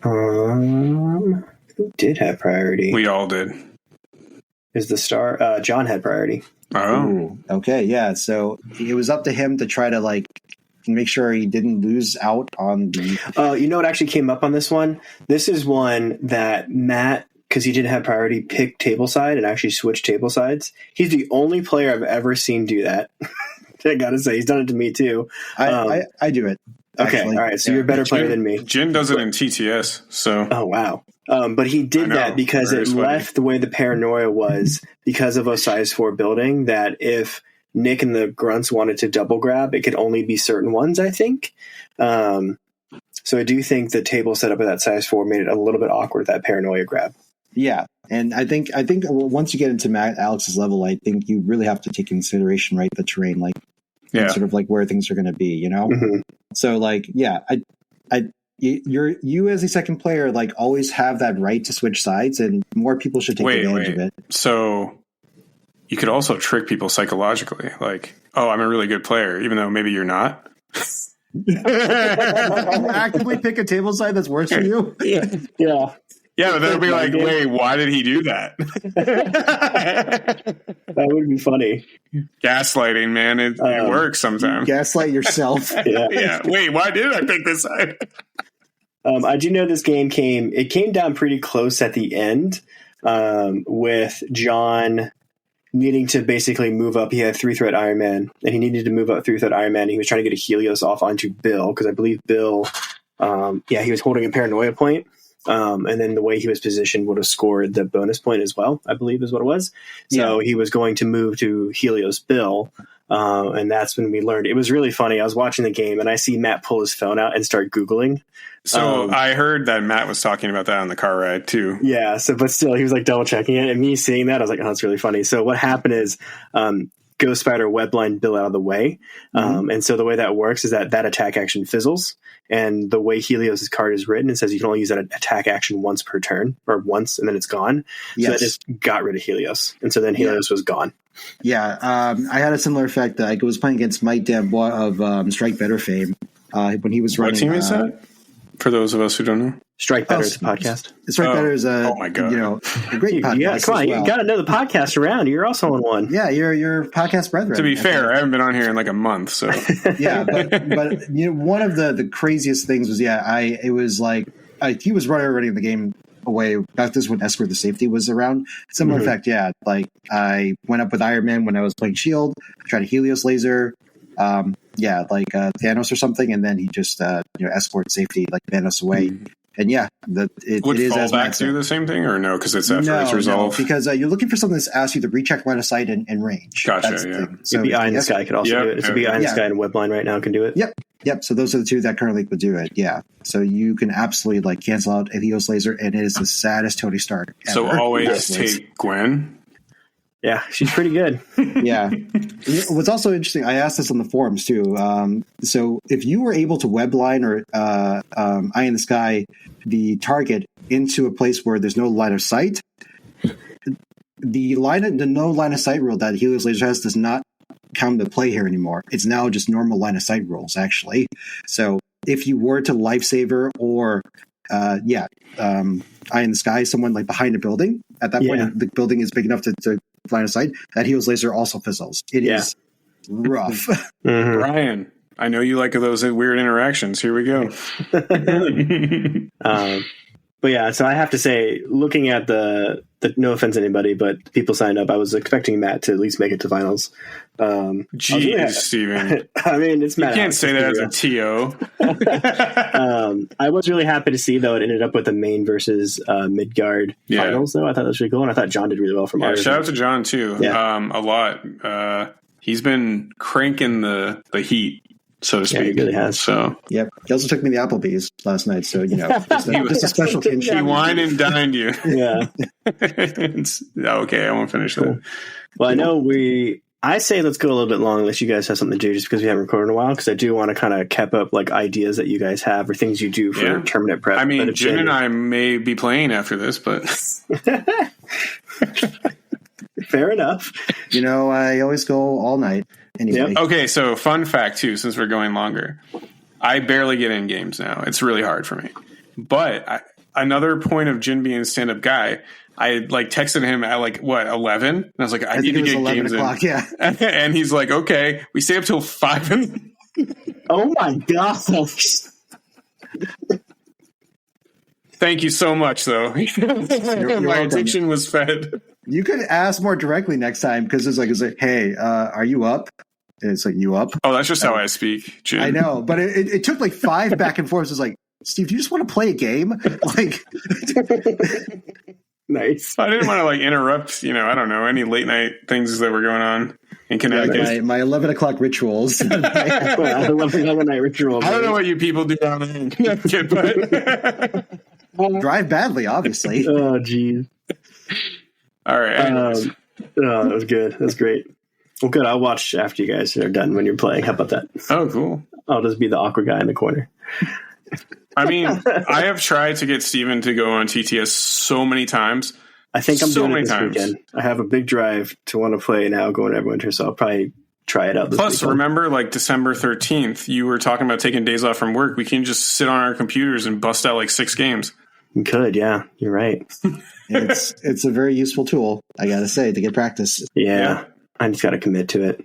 Who did have priority? We all did. Is the star? John had priority. Oh, ooh, okay, yeah. So it was up to him to try to like make sure he didn't lose out on the. You know what actually came up on this one? This is one that Matt, because he didn't have priority, picked table side and actually switched table sides. He's the only player I've ever seen do that. I gotta say, he's done it to me too. I do it. Okay, actually. all right. So you're a better player than me. Jin does it in TTS. So. Oh wow. But he did that because it left the way the Paranoia was because of a size 4 building, that if Nick and the Grunts wanted to double grab, it could only be certain ones, I think. So I do think the table setup of that size 4 made it a little bit awkward, that Paranoia grab. Yeah. And I think once you get into Alex's level, I think you really have to take into consideration, right, the terrain, like sort of like where things are going to be, you know? Mm-hmm. So like, you as a second player, like, always have that right to switch sides, and more people should take advantage of it. So you could also trick people psychologically, like, oh, I'm a really good player, even though maybe you're not. Actively pick a table side that's worse for you. Yeah. Yeah, but they'll be like, wait, why did he do that? That would be funny. Gaslighting, man. It works sometimes. Gaslight yourself. Yeah. Wait, why did I pick this side? I do know this game came down pretty close at the end, with John needing to basically move up. He had 3-threat Iron Man, and he needed to move up 3-threat Iron Man. He was trying to get a Helios off onto Bill, because I believe Bill, he was holding a Paranoia point. And then the way he was positioned would have scored the bonus point as well, I believe is what it was. So he was going to move to Helios Bill. And that's when we learned. It was really funny. I was watching the game and I see Matt pull his phone out and start Googling. So I heard that Matt was talking about that on the car ride too. Yeah. So, but still, he was like double checking it, and me seeing that, I was like, oh, that's really funny. So what happened is, Ghost Spider webline Bill out of the way. And so the way that works is that attack action fizzles. And the way Helios' card is written, it says you can only use that attack action once per turn, or once, and then it's gone. So that just got rid of Helios. And so then Helios was gone. Yeah. I had a similar effect. I was playing against Mike Dambois of Strike Better fame when he was running. What team is that? For those of us who don't know. Strike Better is a podcast. Strike Better is a my God. A great podcast. Come on, you got to know the podcast around. You're also on one. Yeah, you're podcast brethren. To be fair, I haven't been on here in like a month, so yeah. But one of the craziest things was it was like he was running the game away. Back this when Escort the Safety was around. Similar effect, like I went up with Iron Man when I was playing Shield. I tried a Helios laser. Like Thanos or something, and then he just Escort Safety like Thanos away. And it is as fallback do the same thing, or no? Because it's after it's resolved. No, because you're looking for something that asks you to recheck line of sight and range. Gotcha. So the Eye in the Sky could also do it. It's the Eye in the Sky and Webline right now can do it. Yep. So those are the two that currently could do it. Yeah. So you can absolutely like cancel out a Helios laser, and it is the saddest Tony Stark ever. So always take Gwen. Yeah, she's pretty good. Yeah. What's also interesting, I asked this on the forums too. So if you were able to webline or eye in the sky the target into a place where there's no line of sight, the no line of sight rule that Helios Laser has does not come into play here anymore. It's now just normal line of sight rules, actually. So if you were to lifesaver or eye in the sky someone like behind a building, at that point the building is big enough to line of sight, that Helios Laser also fizzles. It is rough. Mm-hmm. Brian, I know you like those weird interactions. Here we go. But yeah, so I have to say, looking at the no offense to anybody, but people signed up, I was expecting Matt to at least make it to finals. Jeez, Steven. I mean, it's Matt. You can't say that as a TO. I was really happy to see, though, it ended up with the Maine versus Midgard finals, though. I thought that was really cool, and I thought John did really well from ours. Shout out to John, too. A lot. He's been cranking the heat, so to speak. Yeah, he really has. So, yep. He also took me to the Applebee's last night, so just a special kinship. He wined and dined you. Yeah. Okay, I won't finish that. Well, I know I say let's go a little bit long unless you guys have something to do, just because we haven't recorded in a while, because I do want to kind of cap up like ideas that you guys have or things you do for tournament prep. I mean, Jen and I may be playing after this, but fair enough. I always go all night anyway. Yep. Okay, so fun fact too, since we're going longer, I barely get in games now. It's really hard for me. But another point of Jin being a stand-up guy, I texted him at 11, and I was like, I need to get games in. Yeah. And he's like, okay, we stay up till 5. Oh my gosh. Thank you so much, though. My addiction was fed. You could ask more directly next time, because it's like, hey, are you up? And it's like, you up? Oh, that's just how I speak, Jim. I know, but it took 5 back and forth. It's like, Steve, do you just want to play a game? Nice. I didn't want to interrupt, I don't know, any late night things that were going on in Connecticut. My 11 o'clock rituals. 11 night rituals. I don't know what you people do down there in Connecticut, but drive badly, obviously. Oh, geez. All right. That was good. That was great. Well, good. I'll watch after you guys are done when you're playing. How about that? Oh, cool. I'll just be the awkward guy in the corner. I mean, I have tried to get Steven to go on TTS so many times. I think I'm doing it this weekend. I have a big drive to want to play now going to Everwinter, so I'll probably try it out this Plus, weekend. remember, December 13th, you were talking about taking days off from work. We can just sit on our computers and bust out 6 games. You could, yeah. You're right. It's a very useful tool, I got to say, to get practice. Yeah. I just got to commit to it.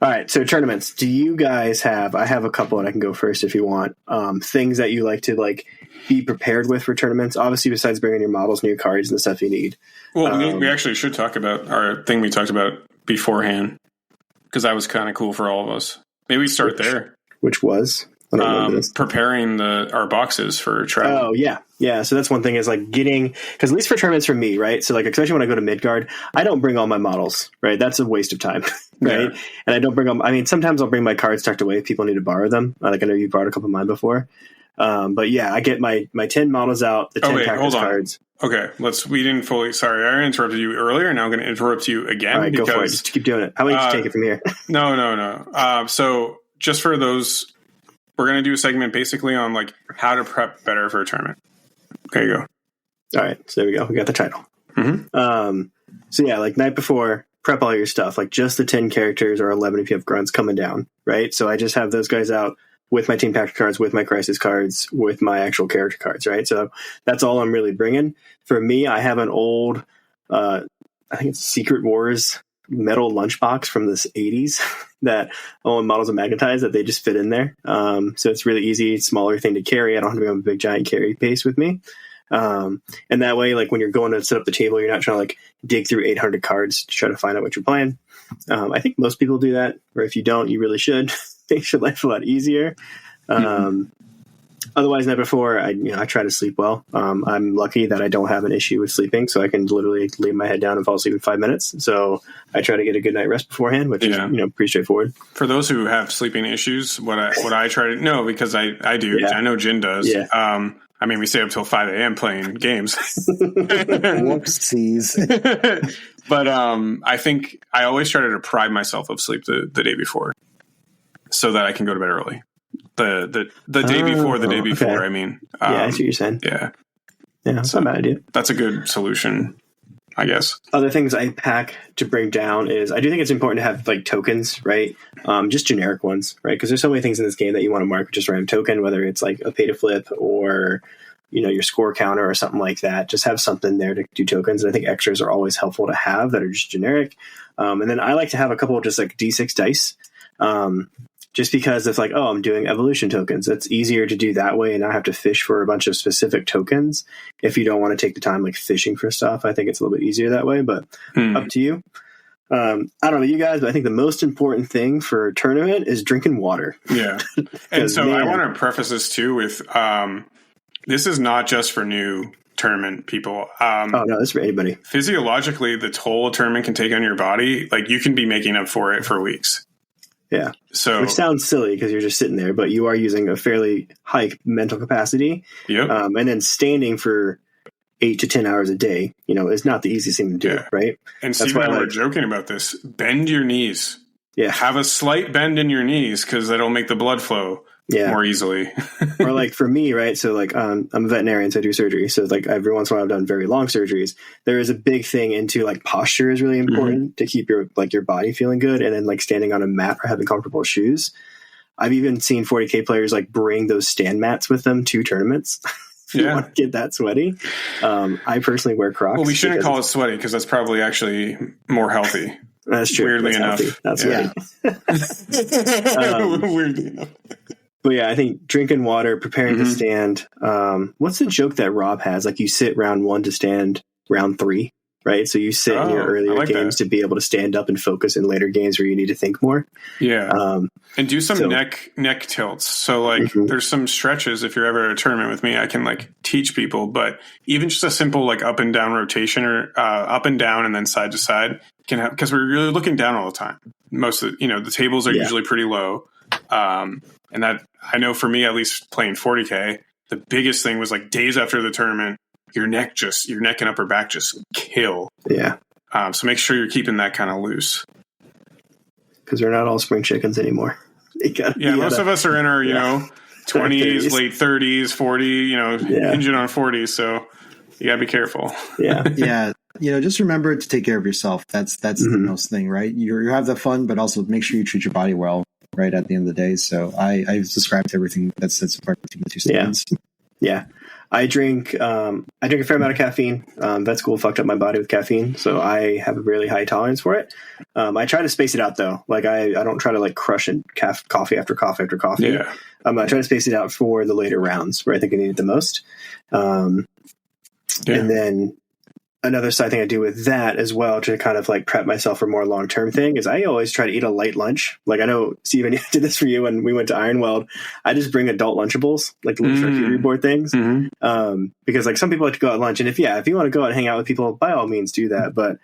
All right, so tournaments. Do you guys have? I have a couple, and I can go first if you want. Things that you like to be prepared with for tournaments. Obviously, besides bringing your models and your cards and the stuff you need. Well, we actually should talk about our thing we talked about beforehand, because that was kind of cool for all of us. Maybe we start there. Which was preparing our boxes for travel. Oh yeah. So that's one thing is getting, because at least for tournaments for me, right? So especially when I go to Midgard, I don't bring all my models, right? That's a waste of time, right? Yeah. And I don't bring them. I mean, sometimes I'll bring my cards tucked away if people need to borrow them. I know you brought a couple of mine before, but yeah, I get my 10 models out, the 10 tactics cards. Okay, we didn't fully. Sorry, I interrupted you earlier. Now I'm going to interrupt you again. All right, go for it. Just keep doing it. How about you take it from here? No. So just for those. We're going to do a segment basically on how to prep better for a tournament. There you go. All right. So there we go. We got the title. Mm-hmm. So yeah, night before, prep all your stuff, just the 10 characters or 11 if you have grunts coming down, right? So I just have those guys out with my team pack cards, with my crisis cards, with my actual character cards, right? So that's all I'm really bringing. For me, I have an old, I think it's Secret Wars metal lunchbox from the 80s that own models of magnetized that they just fit in there. So it's really easy, smaller thing to carry. I don't have to bring a big giant carry case with me. And that way, when you're going to set up the table, you're not trying to dig through 800 cards to try to find out what you're playing. I think most people do that, or if you don't, you really should. Makes your life a lot easier. Otherwise, night before, I try to sleep well. I'm lucky that I don't have an issue with sleeping, so I can literally lay my head down and fall asleep in 5 minutes. So I try to get a good night rest beforehand, which is pretty straightforward. For those who have sleeping issues, what I try to because I do. Yeah. I know Jin does. Yeah. I mean, we stay up till 5 a.m. playing games. Whoopsies. But I think I always try to deprive myself of sleep the day before so that I can go to bed early. The day before the day before, okay. I mean. I see what you're saying. Yeah. Yeah, that's not a bad idea. That's a good solution, I guess. Other things I pack to bring down is I do think it's important to have like tokens, right? Just generic ones, right? Because there's so many things in this game that you want to mark with just random token, whether it's like a pay to flip or your score counter or something like that. Just have something there to do tokens. And I think extras are always helpful to have that are just generic. And then I like to have a couple of just like D6 dice. Just because it's like, oh, I'm doing evolution tokens. It's easier to do that way and not have to fish for a bunch of specific tokens. If you don't want to take the time like fishing for stuff, I think it's a little bit easier that way, but up to you. I don't know you guys, but I think the most important thing for a tournament is drinking water. Yeah. And so I want to preface this too with this is not just for new tournament people. Oh, no, this is for anybody. Physiologically, the toll a tournament can take on your body, like you can be making up for it for weeks. Yeah. So, which sounds silly because you're just sitting there, but you are using a fairly high mental capacity. Yep. And then standing for 8 to 10 hours a day, is not the easiest thing to do, right? And Steve and I were joking about this. Bend your knees. Yeah. Have a slight bend in your knees because that'll make the blood flow more easily. Or like for me, right? So like I'm a veterinarian, so I do surgery. So like every once in a while I've done very long surgeries. There is a big thing into like posture is really important to keep your body feeling good. And then like standing on a mat or having comfortable shoes. I've even seen 40K players like bring those stand mats with them to tournaments. If you want to get that sweaty. I personally wear Crocs. Well, we shouldn't call it sweaty because that's probably actually more healthy. That's true. Weirdly enough. That's right. Weirdly enough. But yeah, I think drinking water, preparing to stand. What's the joke that Rob has? Like you sit round 1 to stand round 3, right? So you sit in your earlier games to be able to stand up and focus in later games where you need to think more. Yeah. And do some neck tilts. So like there's some stretches. If you're ever at a tournament with me, I can like teach people, but even just a simple like up and down rotation or up and down and then side to side can have, because we're really looking down all the time. Most of the tables are usually pretty low. And that I know for me, at least playing 40K, the biggest thing was like days after the tournament, your neck and upper back just kill. Yeah. So make sure you're keeping that kind of loose. Because we're not all spring chickens anymore. Most of us are in our, 20s, 30s. Late 30s, 40, hinging on 40. So you gotta be careful. Yeah. Yeah. Just remember to take care of yourself. That's the most thing, right? You have the fun, but also make sure you treat your body well. Right at the end of the day. So I subscribe to everything that's part between the two stands. Yeah. I drink a fair amount of caffeine. Vet school fucked up my body with caffeine. So I have a really high tolerance for it. I try to space it out though. Like I don't try to like crush it coffee after coffee after coffee. Yeah. I try to space it out for the later rounds where I think I need it the most. And then another side thing I do with that as well to kind of like prep myself for more long-term thing is I always try to eat a light lunch. Like I know Steven did this for you when we went to Ironweld. I just bring adult Lunchables, like little charcuterie board things. Because like some people like to go out lunch and if you want to go out and hang out with people, by all means do that. But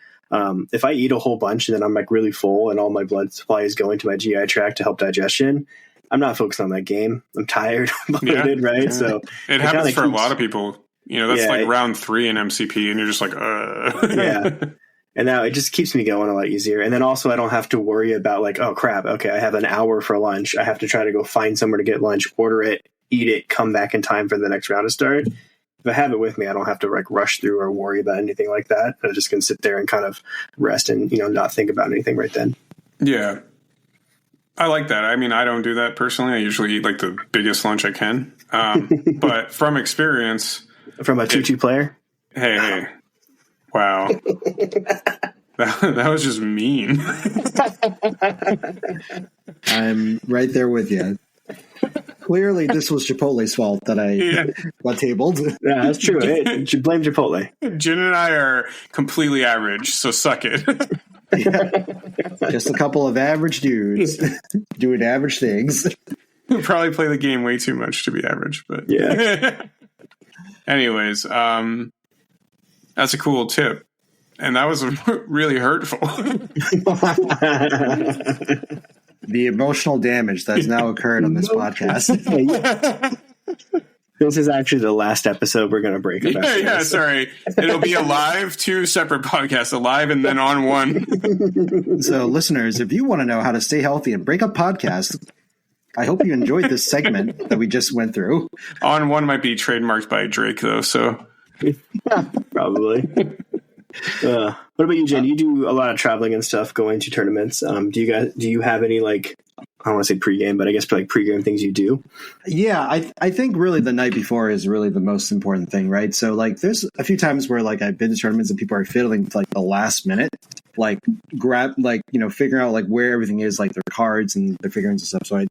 if I eat a whole bunch and then I'm like really full and all my blood supply is going to my GI tract to help digestion, I'm not focused on that game. I'm tired, bloated, right? Yeah. So it happens for a lot of people. That's like round 3 in MCP, and you're just like, Yeah. And now it just keeps me going a lot easier. And then also I don't have to worry about like, oh crap, okay, I have an hour for lunch. I have to try to go find somewhere to get lunch, order it, eat it, come back in time for the next round to start. If I have it with me, I don't have to like rush through or worry about anything like that. I just can sit there and kind of rest and, not think about anything right then. Yeah. I like that. I mean, I don't do that personally. I usually eat like the biggest lunch I can. But from experience... From a 2-2 player? Hey. Wow. that was just mean. I'm right there with you. Clearly, this was Chipotle's fault that I got tabled. Yeah, that's true. Hey, blame Chipotle. Jin and I are completely average, so suck it. Just a couple of average dudes doing average things. We'll probably play the game way too much to be average, but yeah. Anyways, that's a cool tip. And that was really hurtful. The emotional damage that has now occurred on this podcast. This is actually the last episode we're going to break. Sorry. It'll be a live, 2 separate podcasts, a live and then on one. So, listeners, if you want to know how to stay healthy and break up podcasts, I hope you enjoyed this segment that we just went through. On one might be trademarked by Drake, though, so. Probably. What about you, Jen? You do a lot of traveling and stuff, going to tournaments. Do you have any, like, I don't want to say pregame, but I guess like pregame things you do? Yeah, I think really the night before is really the most important thing, right? So like there's a few times where like I've been to tournaments and people are fiddling to like the last minute, like grab, like, you know, figuring out like where everything is, like their cards and their figurines and stuff. So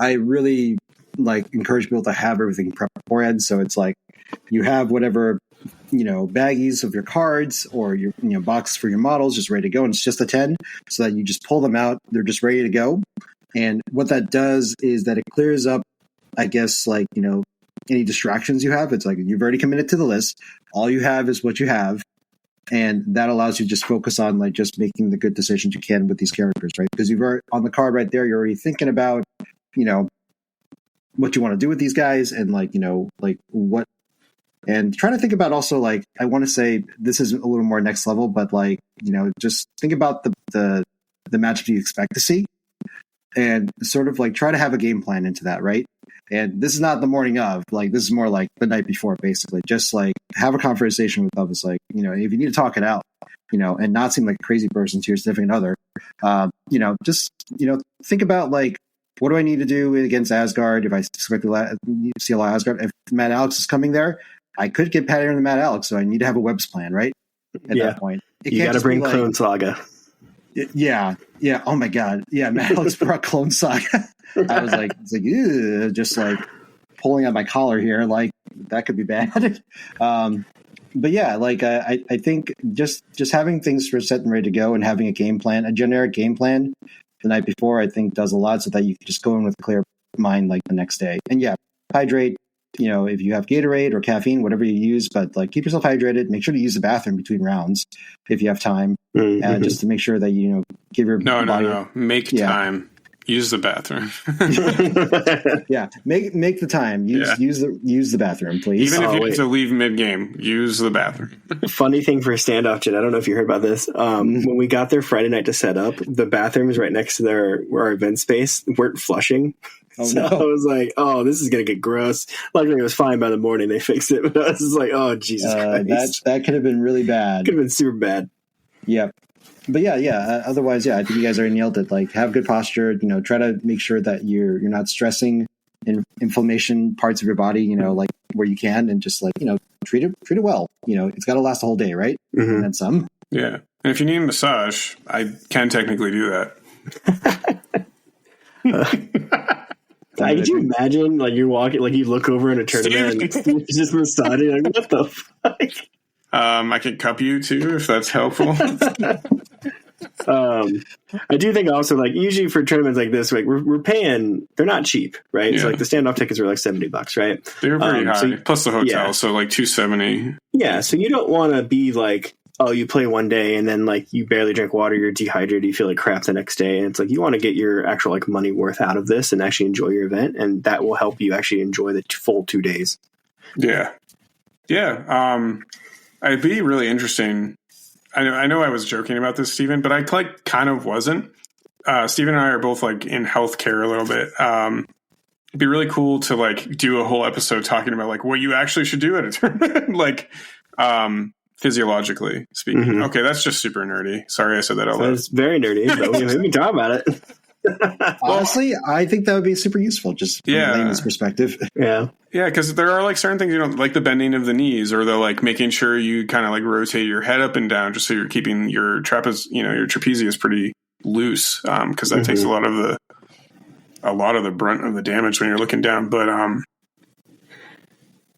I really like encourage people to have everything prepped beforehand. So it's like you have whatever, you know, baggies of your cards or your, you know, boxes for your models just ready to go. And it's just a 10 so that you just pull them out. They're just ready to go. And what that does is that it clears up, I guess, like, you know, any distractions you have. It's like you've already committed to the list. All you have is what you have. And that allows you to just focus on like just making the good decisions you can with these characters, right? Because you've already on the card right there, you're already thinking about, you know, what you want to do with these guys and like, you know, like what, and trying to think about also like, I want to say this is a little more next level, but like, you know, just think about the matchup you expect to see. And sort of like try to have a game plan into that, right? And this is not the morning of, like, this is more like the night before, basically. Just like have a conversation with others, like, you know, if you need to talk it out, you know, and not seem like a crazy person to your significant other, you know, just, you know, think about like, what do I need to do against Asgard? If I expect to see a lot of Asgard, if Matt Alex is coming there, I could get pattern in the Matt Alex, so I need to have a webs plan, right? At that point. You got to bring like, Clone Saga. Yeah. Oh my God. Yeah. Maddox brought Clone Saga. I was like, it's like, ew, just like pulling on my collar here. Like that could be bad. But yeah, like I think just having things set and ready to go and having a game plan, a generic game plan the night before, I think does a lot so that you can just go in with a clear mind like the next day. And yeah, hydrate. You know, if you have Gatorade or caffeine, whatever you use, but like keep yourself hydrated. Make sure to use the bathroom between rounds if you have time, just to make sure that you know give your body. No. Make time. Use the bathroom. Yeah, make the time. Use the bathroom, please. Even if you need to leave mid game, use the bathroom. Funny thing for Standoff, Jen, I don't know if you heard about this. When we got there Friday night to set up, the bathrooms right next to our event space weren't flushing. Oh, so no. I was like, oh, this is going to get gross. Luckily, it was fine by the morning. They fixed it. But I was just like, oh, Jesus Christ. That could have been really bad. Could have been super bad. Yep. But yeah. Otherwise, yeah, I think you guys already nailed it. Like, have good posture. You know, try to make sure that you're not stressing inflammation parts of your body. You know, like where you can, and just like you know, treat it well. You know, it's got to last the whole day, right? Mm-hmm. And then some. Yeah, and if you need a massage, I can technically do that. Could you imagine, like, you're walking, like, you look over in a tournament and it's just massaging, like, what the fuck? I can cup you, too, if that's helpful. I do think also, like, usually for tournaments like this, like, we're paying, they're not cheap, right? Yeah. So, like, the Standoff tickets are, like, $70, right? They're pretty high, plus the hotel, so, like, $270. Yeah, so you don't want to be, like, oh, you play one day and then like you barely drink water, you're dehydrated, you feel like crap the next day. And it's like you want to get your actual like money worth out of this and actually enjoy your event. And that will help you actually enjoy the full 2 days. Yeah. It'd be really interesting. I know I was joking about this, Stephen, but I like kind of wasn't. Stephen and I are both like in healthcare a little bit. It'd be really cool to like do a whole episode talking about like what you actually should do at a tournament. like, physiologically speaking. Mm-hmm. Okay, that's just super nerdy. Sorry I said that out loud. It's very nerdy, but we can talk about it. Honestly, I think that would be super useful just from a layman's perspective. Yeah, because there are like certain things, you know, like the bending of the knees or the like making sure you kind of like rotate your head up and down just so you're keeping your trapezius pretty loose because that takes a lot of the brunt of the damage when you're looking down. But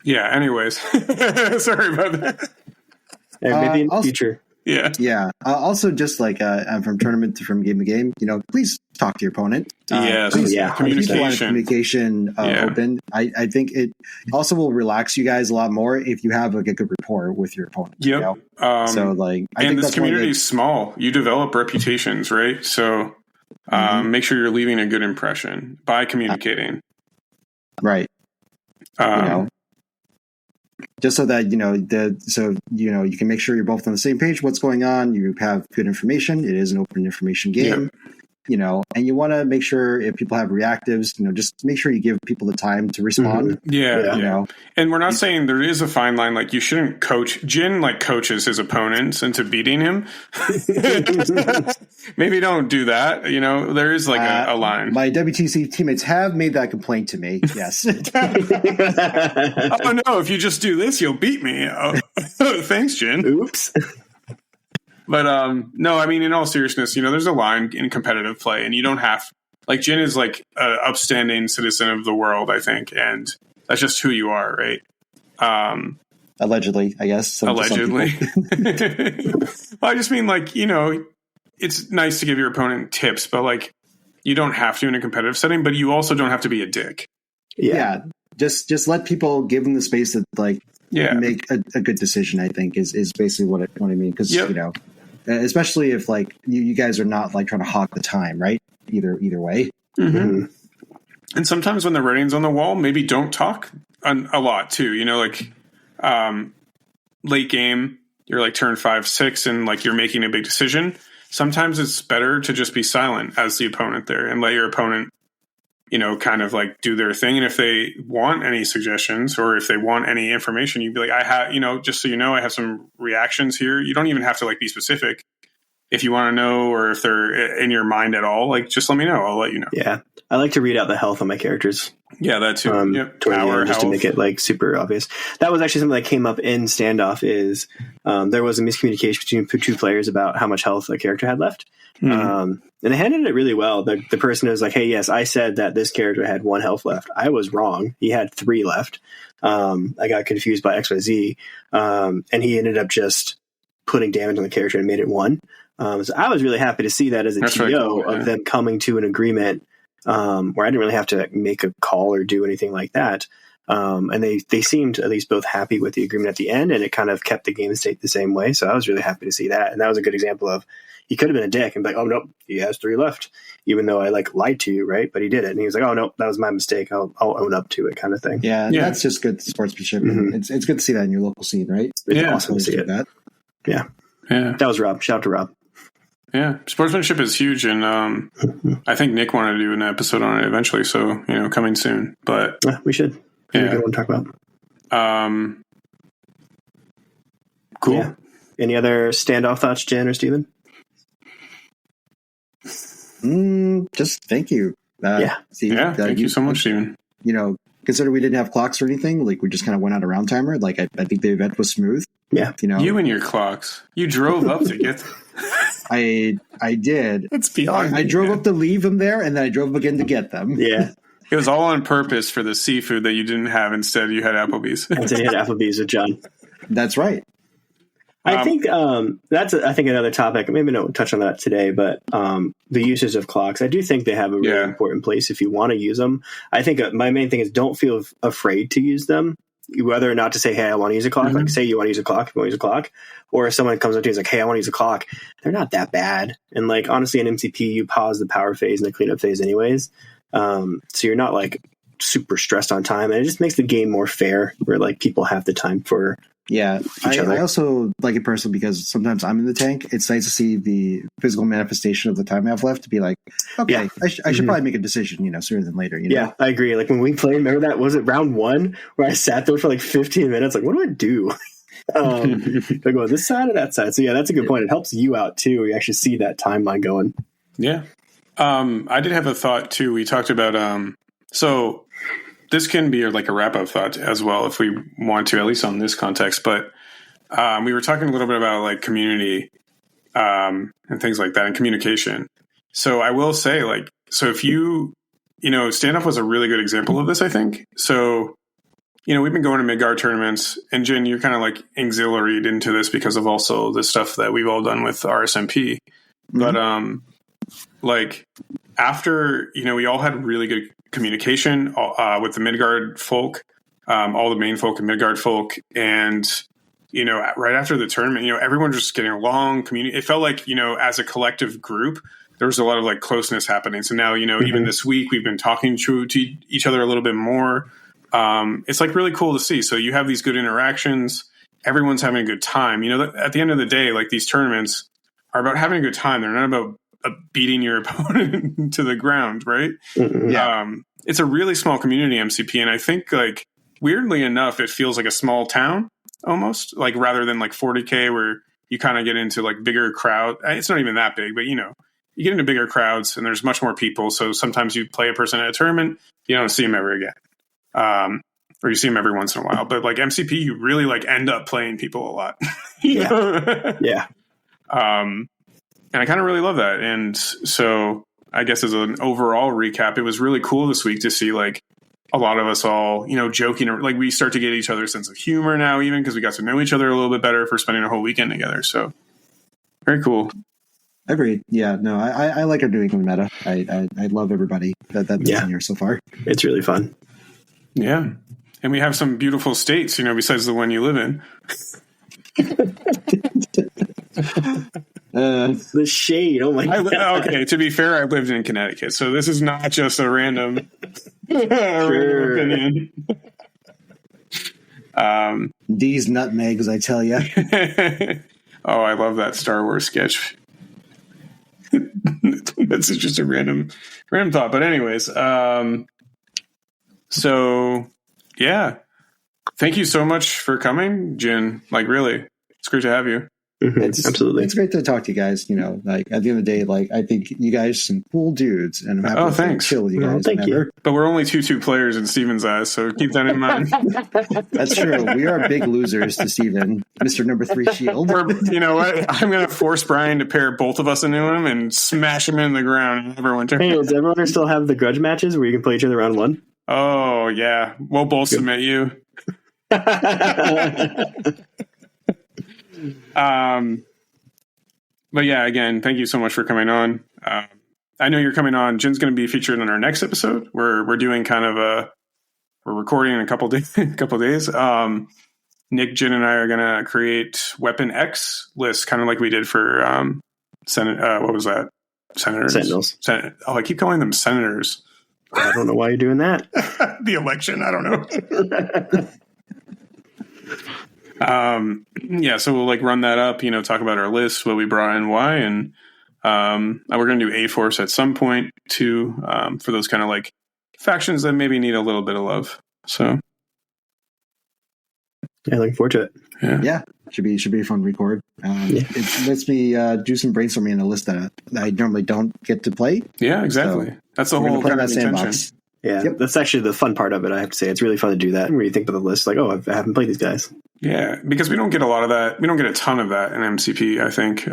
anyways, sorry about that. Maybe in the future. Yeah. Also, just like from tournament to from game to game, you know, please talk to your opponent. Communication open. I think it also will relax you guys a lot more if you have like a good rapport with your opponent. Yep. You know? So like, I think this community is small. You develop reputations, right? So make sure you're leaving a good impression by communicating. Right. You know. just so that you can make sure you're both on the same page. What's going on? You have good information. It is an open information game. Yep. And you want to make sure if people have reactives, just make sure you give people the time to respond. Yeah. And we're not saying there is a fine line. Like, you shouldn't coach. Jin coaches his opponents into beating him. Maybe don't do that. There is a line. My WTC teammates have made that complaint to me. Yes. Oh no! If you just do this, you'll beat me. Oh, thanks, Jin. Oops. But no, I mean, in all seriousness, there's a line in competitive play, and you don't have Jin is an upstanding citizen of the world, I think, and that's just who you are, right? Allegedly, I guess. Allegedly. Well, I just mean it's nice to give your opponent tips, but you don't have to in a competitive setting, but you also don't have to be a dick. Yeah. Just let people give them the space to make a good decision, I think is basically what I mean. Because, especially if you guys are not trying to hog the time, right? Either way. Mm-hmm. And sometimes when the writing's on the wall, maybe don't talk a lot too. Late game, you're turn 5-6 and you're making a big decision. Sometimes it's better to just be silent as the opponent there and let your opponent, kind of do their thing. And if they want any suggestions or if they want any information, you'd be like, I have, just so I have some reactions here. You don't even have to be specific. If you want to know, or if they're in your mind at all, just let me know. I'll let you know. Yeah. I like to read out the health on my characters. Yeah, that too. Power, just to make it super obvious. That was actually something that came up in Standoff is there was a miscommunication between two players about how much health the character had left. And they handled it really well. The person was like, hey, yes, I said that this character had 1 health left. I was wrong. He had 3 left. I got confused by XYZ. And he ended up just putting damage on the character and made it 1. So I was really happy to see that as a TO of them coming to an agreement where I didn't really have to make a call or do anything like that. And they seemed at least both happy with the agreement at the end, and it kind of kept the game state the same way. So I was really happy to see that. And that was a good example of he could have been a dick and be like, oh, nope, he has 3 left, even though I lied to you, right? But he did it. And he was like, oh, no, that was my mistake. I'll own up to it kind of thing. Yeah, that's just good sportsmanship. Mm-hmm. It's good to see that in your local scene, right? It's awesome to see it. That. Yeah. That was Rob. Shout out to Rob. Yeah, sportsmanship is huge, and I think Nick wanted to do an episode on it eventually, so, coming soon. But we should. Yeah. A good one to talk about. Cool. Yeah. Any other standoff thoughts, Jen or Stephen? Just thank you. Steve, thank you so much, Stephen. Consider we didn't have clocks or anything. We just kind of went out a round timer. I think the event was smooth. Yeah. You and your clocks. You drove up to get them. I did. It's beyond. I drove up to leave them there, and then I drove again to get them. Yeah. It was all on purpose for the seafood that you didn't have. Instead, you had Applebee's. Instead, you had Applebee's with John. That's right. I think that's another topic. Maybe don't touch on that today, but the usage of clocks. I do think they have a really important place if you want to use them. I think my main thing is don't feel afraid to use them, whether or not to say, hey, I want to use a clock. Mm-hmm. Say you want to use a clock, you want to use a clock. Or if someone comes up to you and is like, hey, I want to use a clock. They're not that bad. And honestly, in MCP, you pause the power phase and the cleanup phase anyways. So you're not super stressed on time. And it just makes the game more fair where people have the time for each other. I also like it personally because sometimes I'm in the tank. It's nice to see the physical manifestation of the time I have left to be like, okay, I should probably make a decision, sooner than later. Yeah, I agree. When we played, remember that? Was it round 1 where I sat there for 15 minutes? What do I do? I go this side or that side. So that's a good point. It helps you out too. You actually see that timeline going. Yeah. I did have a thought too. We talked about, so this can be a wrap-up thought as well if we want to, at least on this context. But we were talking a little bit about community and things like that and communication. So I will say so if Standoff was a really good example of this, I think. So, we've been going to Midgard tournaments, and Jen, you're kind of auxiliaried into this because of also the stuff that we've all done with RSMP. Mm-hmm. But after, we all had really good communication with the Midgard folk, all the Maine folk and Midgard folk. And, right after the tournament, everyone was just getting along. It felt as a collective group, there was a lot of closeness happening. So now, mm-hmm. even this week, we've been talking to each other a little bit more. it's like really cool to see. So you have these good interactions. Everyone's having a good time. At the end of the day, like these tournaments are about having a good time. They're not about beating your opponent to the ground, right? Mm-hmm. Yeah. It's a really small community, MCP, and I think like weirdly enough, it feels like a small town almost, like rather than like 40K where you kind of get into like bigger crowd. It's not even that big, but you get into bigger crowds and there's much more people. So sometimes you play a person at a tournament, you don't see them ever again. Or you see them every once in a while, but like MCP, you really like end up playing people a lot. Yeah. And I kind of really love that. And so I guess as an overall recap, it was really cool this week to see like a lot of us all, joking, like we start to get each other's sense of humor now, even because we got to know each other a little bit better for spending a whole weekend together. So very cool. Agreed. Yeah, no, I like our doing the meta. I love everybody that's in here so far. It's really fun. Yeah. And we have some beautiful states, besides the one you live in. The shade. Oh my God. Okay, to be fair, I lived in Connecticut, so this is not just a random, random opinion. These nutmegs, I tell you. Oh, I love that Star Wars sketch. That's just a random thought. But anyways, so yeah, thank you so much for coming, Jin. Like, really, it's great to have you. Mm-hmm. Absolutely. It's great to talk to you guys. Like at the end of the day, like I think you guys are some cool dudes, and I'm happy to chill with you guys. Thank you. But we're only 2-2 players in Steven's eyes, so keep that in mind. That's true. We are big losers to Steven, Mr. Number 3 Shield. You know what? I'm going to force Brian to pair both of us into him and smash him in the ground. Everyone turn. Hey, does everyone still have the grudge matches where you can play each other round one? Oh yeah, we'll both submit you. But yeah, again, thank you so much for coming on. I know you're coming on. Jin's going to be featured in our next episode. We're doing kind of we're recording in a couple days. Nick, Jin, and I are going to create Weapon X lists, kind of like we did for what was that? Senators. Sentinels. I keep calling them senators. I don't know why you're doing that. The election. I don't know. Yeah, so we'll like run that up, talk about our list, what we brought in, why, and we're going to do A-Force at some point too, for those kind of like factions that maybe need a little bit of love. So yeah, looking forward to it. Yeah, should be a fun record. It lets me do some brainstorming in a list that I normally don't get to play. Yeah, exactly. So that's the whole kind of sandbox. Yeah, That's actually the fun part of it. I have to say, it's really fun to do that. Where you think about the list, like, oh, I haven't played these guys. Yeah, because we don't get a lot of that. We don't get a ton of that in MCP. I think,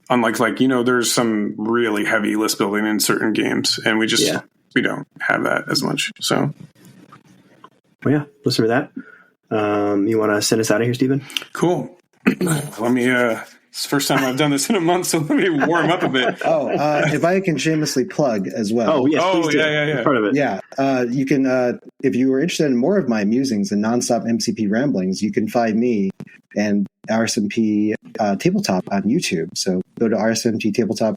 unlike there's some really heavy list building in certain games, and we don't have that as much. So, well, yeah, listen to that. You want to send us out of here, Stephen? Cool. Let me. It's the first time I've done this in a month, so let me warm up a bit. If I can shamelessly plug as well. Oh, yes, please do. Yeah. Part of it. Yeah, you can, if you were interested in more of my musings and nonstop MCP ramblings, you can find me and RSMP Tabletop on YouTube. So go to RSMP Tabletop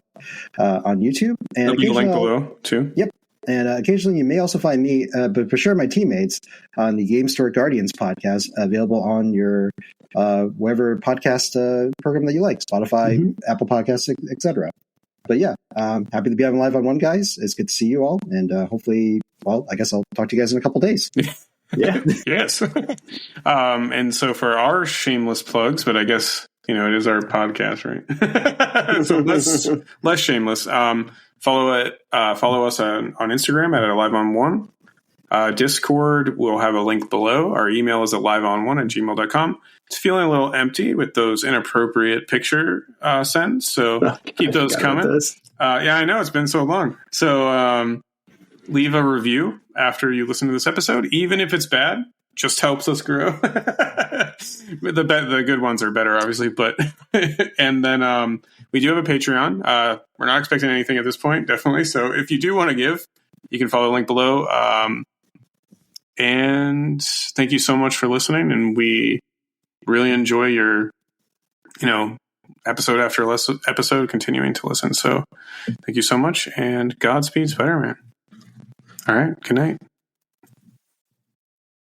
on YouTube. And there'll be a link below, too. Yep. And occasionally you may also find me, but for sure my teammates, on the Gamestore Guardians podcast, available on your whatever podcast program that you like, Spotify, Apple Podcasts, etc. But yeah, happy to be on Live on One, guys. It's good to see you all. And hopefully, well, I guess I'll talk to you guys in a couple days. Yeah. Yes. And so for our shameless plugs, but I guess, it is our podcast, right? So less shameless. Follow us on Instagram at @liveon1. Discord, we'll have a link below. Our email is at liveon1@gmail.com. It's feeling a little empty with those inappropriate picture sends, so keep those coming. Yeah, I know, it's been so long. So leave a review after you listen to this episode, even if it's bad. Just helps us grow. The good ones are better, obviously, but and then we do have a Patreon. We're not expecting anything at this point, definitely. So if you do want to give, you can follow the link below. And thank you so much for listening. And we really enjoy your, episode after episode, continuing to listen. So thank you so much, and Godspeed, Spider-Man. All right, good night.